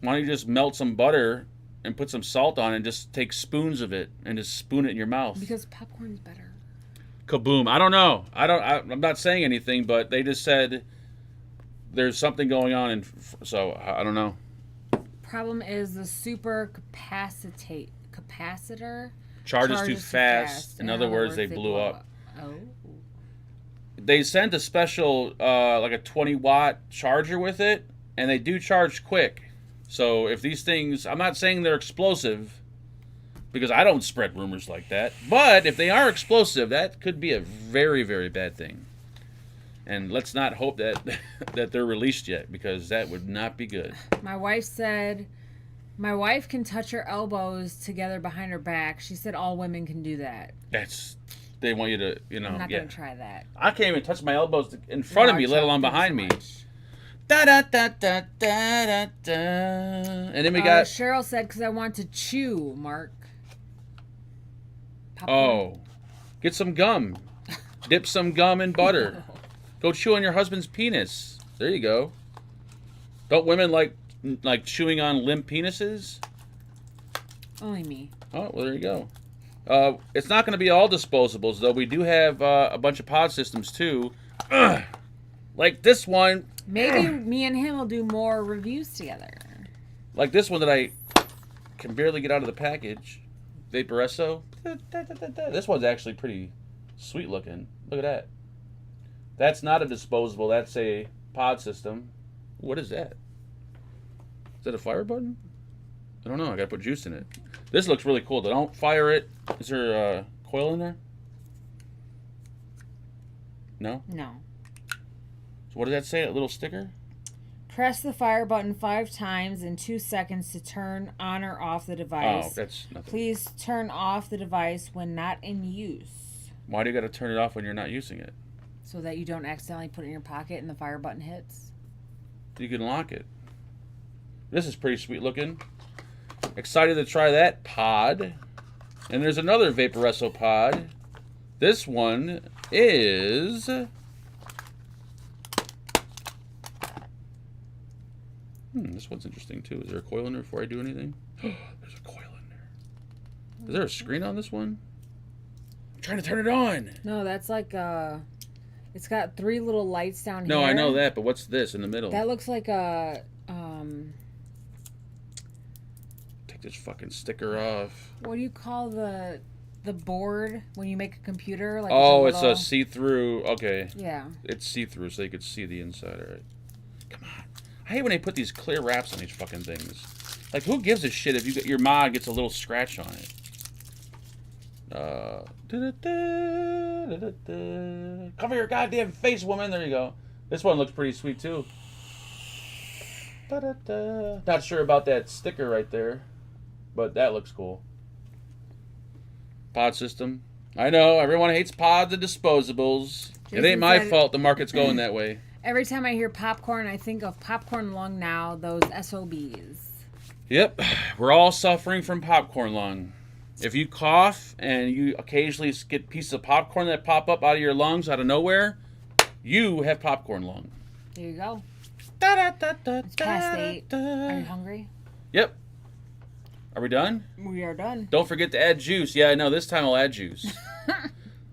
Speaker 2: Why don't you just melt some butter and put some salt on it and just take spoons of it and just spoon it in your mouth?
Speaker 1: Because popcorn's better.
Speaker 2: Kaboom. I don't know. I'm not saying anything, but they just said there's something going on, and so I don't know.
Speaker 1: Problem is the super capacitor
Speaker 2: charges too fast. In other words, they blew up.
Speaker 1: Oh.
Speaker 2: They sent a special, like a 20-watt charger with it, and they do charge quick. So if these things, I'm not saying they're explosive, because I don't spread rumors like that. But if they are explosive, that could be a very, very bad thing. And let's not hope that that they're released yet, because that would not be good.
Speaker 1: My wife said, my wife can touch her elbows together behind her back. She said all women can do that.
Speaker 2: They want you to,
Speaker 1: I'm not going to try that.
Speaker 2: I can't even touch my elbows in front of me, let alone behind me. Da da da da da da da. And then we got
Speaker 1: Cheryl said, because I want to chew, Mark. Popcorn?
Speaker 2: Oh, get some gum. Dip some gum in butter. Go chew on your husband's penis. There you go. Don't women like chewing on limp penises?
Speaker 1: Only me.
Speaker 2: Oh, well, there you go. It's not going to be all disposables, though. We do have a bunch of pod systems, too. Like this one.
Speaker 1: Maybe me and him will do more reviews together.
Speaker 2: Like this one that I can barely get out of the package. Vaporesso. This one's actually pretty sweet looking. Look at that. That's not a disposable. That's a pod system. What is that? Is that a fire button? I don't know. I gotta put juice in it. This looks really cool. Don't fire it. Is there a coil in there? No?
Speaker 1: No.
Speaker 2: So what does that say? A little sticker?
Speaker 1: Press the fire button 5 times in 2 seconds to turn on or off the device.
Speaker 2: Oh, that's nothing. Please
Speaker 1: turn off the device when not in use.
Speaker 2: Why do you gotta turn it off when you're not using it?
Speaker 1: So that you don't accidentally put it in your pocket and the fire button hits.
Speaker 2: You can lock it. This is pretty sweet looking. Excited to try that pod. And there's another Vaporesso pod. This one is... this one's interesting too. Is there a coil in there before I do anything? There's a coil in there. Is there a screen on this one? I'm trying to turn it on.
Speaker 1: No, that's like it's got 3 little lights down here.
Speaker 2: No, I know that, but what's this in the middle?
Speaker 1: That looks like a
Speaker 2: Take this fucking sticker off.
Speaker 1: what do you call the board when you make a computer? Like
Speaker 2: oh,
Speaker 1: it's
Speaker 2: a see-through. Okay.
Speaker 1: Yeah.
Speaker 2: It's see-through, so you could see the inside. All right. Come on. I hate when they put these clear wraps on these fucking things. Like, who gives a shit if your mod gets a little scratch on it? Cover your goddamn face, woman. There you go. This one looks pretty sweet, too. Not sure about that sticker right there, but that looks cool. Pod system. I know, everyone hates pods and disposables. It ain't my fault the market's going that way.
Speaker 1: Every time I hear popcorn, I think of popcorn lung now, those SOBs.
Speaker 2: Yep, we're all suffering from popcorn lung. If you cough and you occasionally get pieces of popcorn that pop up out of your lungs out of nowhere, you have popcorn lung.
Speaker 1: There you go. It's past 8. Are you hungry?
Speaker 2: Yep. Are we done?
Speaker 1: We are done.
Speaker 2: Don't forget to add juice. Yeah, I know, this time I'll add juice.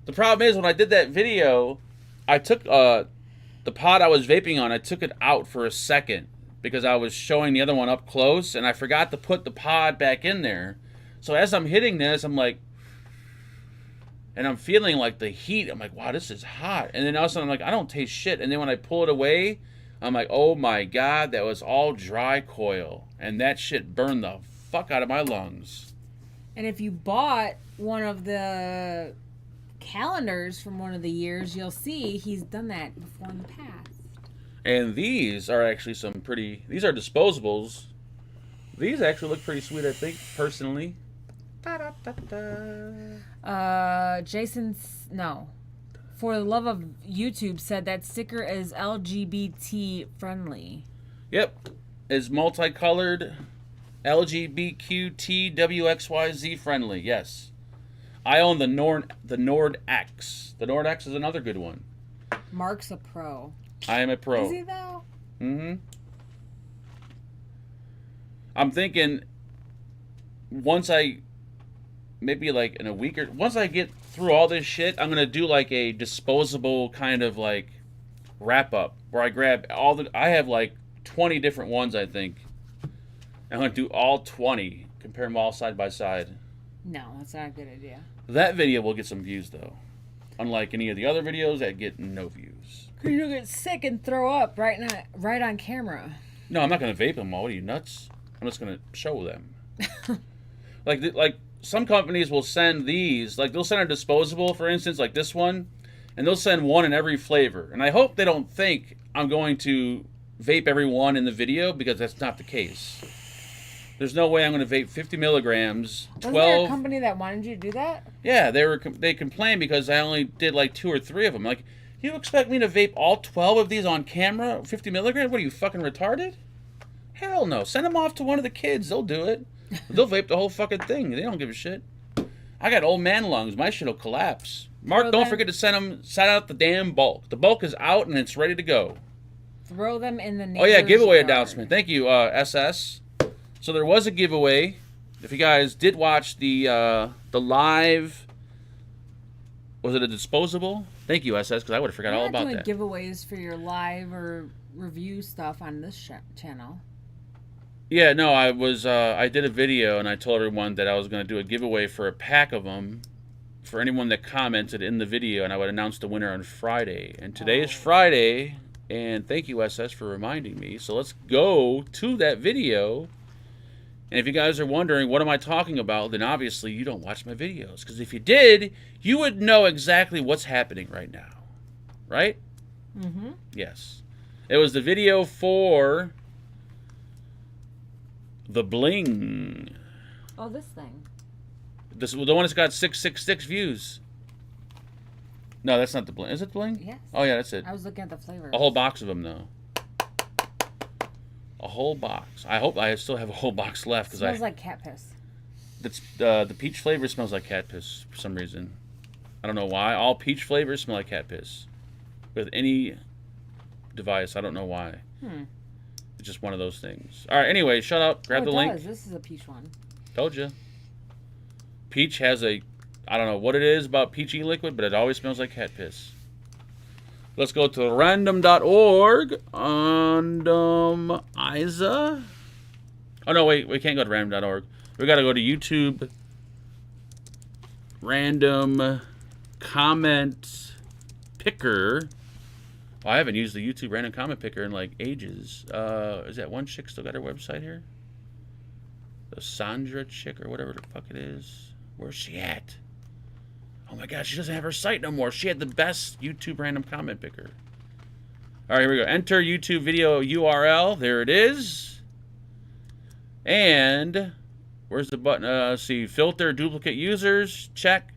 Speaker 2: The problem is, when I did that video, I took the pod I was vaping on, I took it out for a second because I was showing the other one up close, and I forgot to put the pod back in there. So as I'm hitting this, I'm like, and I'm feeling like the heat. I'm like, wow, this is hot. And then all of a sudden, I'm like, I don't taste shit. And then when I pull it away, I'm like, oh my God, that was all dry coil. And that shit burned the fuck out of my lungs.
Speaker 1: And if you bought one of the calendars from one of the years, you'll see he's done that before in the past.
Speaker 2: And these are actually these are disposables. These actually look pretty sweet, I think, personally.
Speaker 1: For the love of YouTube said that sticker is LGBT friendly.
Speaker 2: Yep. Is multicolored, LGBTQTWXYZ friendly, yes. I own the Nord X. The Nord X is another good one.
Speaker 1: Mark's a pro.
Speaker 2: I am a pro.
Speaker 1: Is he though?
Speaker 2: Mm-hmm. I'm thinking once I get through all this shit, I'm gonna do like a disposable kind of like wrap up where I grab I have like 20 different ones, I think. I'm gonna do all 20, compare them all side by side.
Speaker 1: No, that's not a good idea.
Speaker 2: That video will get some views though. Unlike any of the other videos that get no views.
Speaker 1: You'll get sick and throw up right on camera.
Speaker 2: No, I'm not gonna vape them all. What are you, nuts? I'm just gonna show them. like some companies will send these, like they'll send a disposable, for instance, like this one, and they'll send one in every flavor. And I hope they don't think I'm going to vape every one in the video, because that's not the case. There's no way I'm going to vape 50 milligrams, 12...
Speaker 1: Was there a company that wanted you to do that?
Speaker 2: Yeah, they complained because I only did like 2 or 3 of them. Like, you expect me to vape all 12 of these on camera, 50 milligrams? What are you, fucking retarded? Hell no. Send them off to one of the kids. They'll do it. They'll vape the whole fucking thing. They don't give a shit. I got old man lungs. My shit'll collapse. Mark,
Speaker 1: Throw
Speaker 2: don't
Speaker 1: them-
Speaker 2: forget to send out the damn bulk. The bulk is out and it's ready to go.
Speaker 1: Throw them in the neighbor's
Speaker 2: Oh yeah, giveaway
Speaker 1: yard.
Speaker 2: announcement. Thank you, SS. So there was a giveaway. If you guys did watch the live, was it a disposable? Thank you, SS, because I would have forgot
Speaker 1: We're
Speaker 2: all
Speaker 1: not
Speaker 2: about
Speaker 1: doing
Speaker 2: that.
Speaker 1: giveaways for your live or review stuff on this channel.
Speaker 2: Yeah, no, I did a video and I told everyone that I was going to do a giveaway for a pack of them for anyone that commented in the video, and I would announce the winner on Friday. And today is Friday, and thank you, SS, for reminding me. So let's go to that video. And if you guys are wondering, what am I talking about, then obviously you don't watch my videos. Because if you did, you would know exactly what's happening right now. Right?
Speaker 1: Mm-hmm.
Speaker 2: Yes. It was the video for the bling.
Speaker 1: Oh, this thing.
Speaker 2: This the one that's got 666 views. No, that's not the bling. Is it the bling?
Speaker 1: Yes.
Speaker 2: Oh yeah, that's it.
Speaker 1: I was looking at the flavors.
Speaker 2: A whole box of them though. A whole box. I hope I still have a whole box left because
Speaker 1: Smells like cat piss.
Speaker 2: That's the peach flavor smells like cat piss for some reason. I don't know why. All peach flavors smell like cat piss. With any device, I don't know why. It's just one of those things. All right. Anyway, shut up. Grab the link.
Speaker 1: Does. This is a peach one.
Speaker 2: Told you. Peach has a, I don't know what it is about peachy liquid, but it always smells like cat piss. Let's go to random.org. Isa. Oh, no, wait. We can't go to random.org. We got to go to YouTube. Random comment picker. Oh, I haven't used the YouTube random comment picker in like ages. Is that one chick still got her website here? The Sandra chick or whatever the fuck it is. Where's she at? Oh my god, she doesn't have her site no more. She had the best YouTube random comment picker. Alright, here we go. Enter YouTube video URL. There it is. And where's the button? Let's see. Filter duplicate users. Check.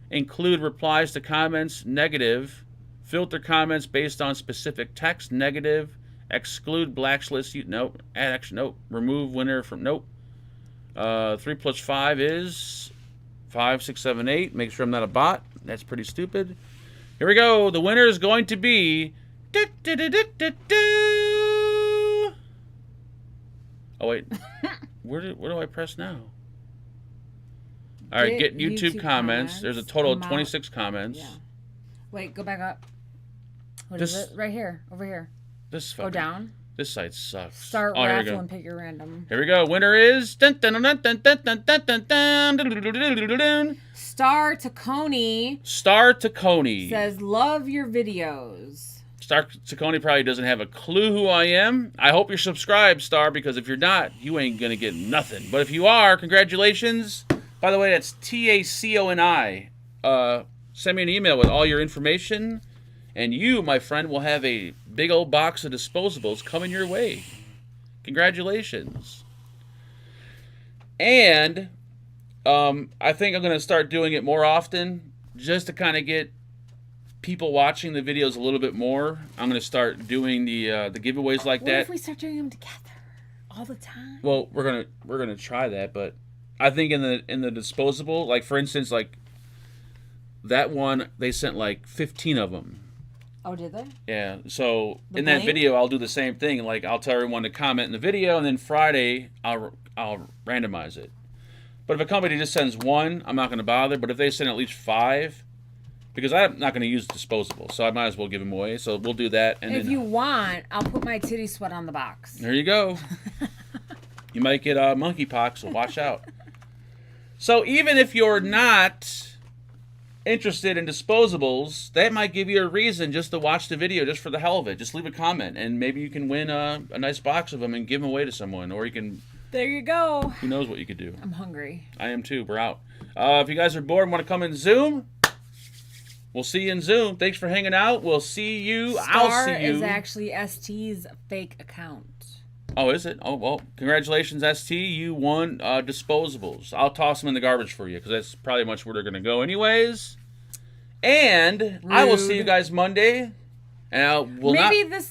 Speaker 2: Include replies to comments. Negative. Filter comments based on specific text. Negative. Exclude blacklist. Nope. Add action. Nope. Remove winner from. Nope. 3 plus 5 is 5, 6, 7, 8. Make sure I'm not a bot. That's pretty stupid. Here we go. The winner is going to be. Oh wait. Where do I press now? All right. Get YouTube comments. There's a total of 26 comments.
Speaker 1: Yeah. Wait. Go back up. What
Speaker 2: This-
Speaker 1: is it? Right here. Over here.
Speaker 2: This
Speaker 1: Go
Speaker 2: fucking,
Speaker 1: down.
Speaker 2: This site sucks.
Speaker 1: Start
Speaker 2: Oh, here we
Speaker 1: raffle
Speaker 2: go.
Speaker 1: and pick your random.
Speaker 2: Here we go. Winner is dun, dun, dun, dun, dun, dun, dun, dun, dun, dun.
Speaker 1: Star Tacconi
Speaker 2: Star Tacconi.
Speaker 1: says, "Love your videos."
Speaker 2: Star Tacconi probably doesn't have a clue who I am. I hope you're subscribed, Star, because if you're not, you ain't gonna get nothing. But if you are, congratulations. By the way, that's TACONI. Send me an email with all your information, and you, my friend, will have a big old box of disposables coming your way. Congratulations. And I think I'm going to start doing it more often just to kind of get people watching the videos a little bit more. I'm going to start doing the giveaways like
Speaker 1: What
Speaker 2: that.
Speaker 1: if we start doing them together all the time?
Speaker 2: Well, we're gonna try that, but I think in the disposable, like for instance, like that one, they sent like 15 of them.
Speaker 1: Oh, did they?
Speaker 2: Yeah. So
Speaker 1: The
Speaker 2: in that
Speaker 1: blank?
Speaker 2: video, I'll do the same thing. Like I'll tell everyone to comment in the video, and then Friday I'll randomize it. But if a company just sends one, I'm not going to bother. But if they send at least 5, because I'm not going to use disposable, so I might as well give them away. So we'll do that. And
Speaker 1: If
Speaker 2: then
Speaker 1: you want, I'll put my titty sweat on the box.
Speaker 2: there you go. You might get monkeypox, so watch out. So even if you're not interested in disposables, that might give you a reason just to watch the video just for the hell of it. Just leave a comment, and maybe you can win a nice box of them and give them away to someone, or you can.
Speaker 1: There you go.
Speaker 2: Who knows what you could do?
Speaker 1: I'm hungry.
Speaker 2: I am too. We're out. If you guys are bored and want to come in Zoom, we'll see you in Zoom. Thanks for hanging out. We'll see you. I'll
Speaker 1: Star
Speaker 2: see you.
Speaker 1: is actually ST's fake account.
Speaker 2: Oh, is it? Oh, well, congratulations, ST. You won disposables. I'll toss them in the garbage for you because that's probably much where they're going to go anyways. And I will see you guys Monday. And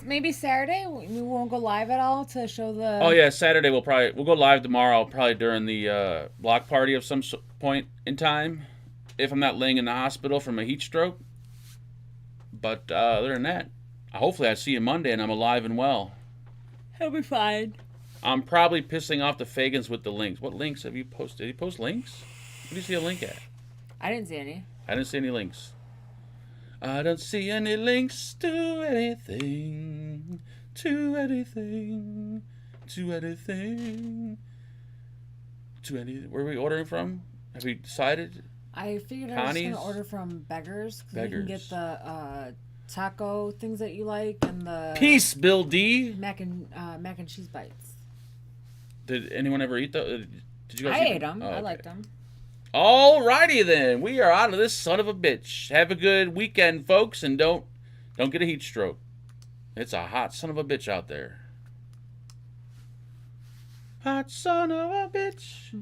Speaker 1: maybe Saturday we won't go live at all to show the.
Speaker 2: Oh yeah, Saturday we'll go live tomorrow, probably during the block party of some point in time. if I'm not laying in the hospital from a heat stroke. But other than that, hopefully I see you Monday and I'm alive and well.
Speaker 1: He'll be fine.
Speaker 2: I'm probably pissing off the Fagans with the links. What links have you posted? Did he post links? What do you see a link at?
Speaker 1: I didn't see any.
Speaker 2: I didn't see any links. I don't see any links to anything. To anything. To anything. To anything. Where are we ordering from? Have we decided?
Speaker 1: I figured I was just gonna order from Beggars because you can get the taco things that you like and the
Speaker 2: Peace, Bill D.
Speaker 1: mac and cheese bites.
Speaker 2: Did anyone ever eat those? Did you guys?
Speaker 1: I
Speaker 2: eat
Speaker 1: ate them.
Speaker 2: Oh,
Speaker 1: I
Speaker 2: okay.
Speaker 1: liked them.
Speaker 2: Alrighty then, we are out of this son of a bitch. Have a good weekend, folks, and don't get a heat stroke. It's a hot son of a bitch out there. Hot son of a bitch. Bye.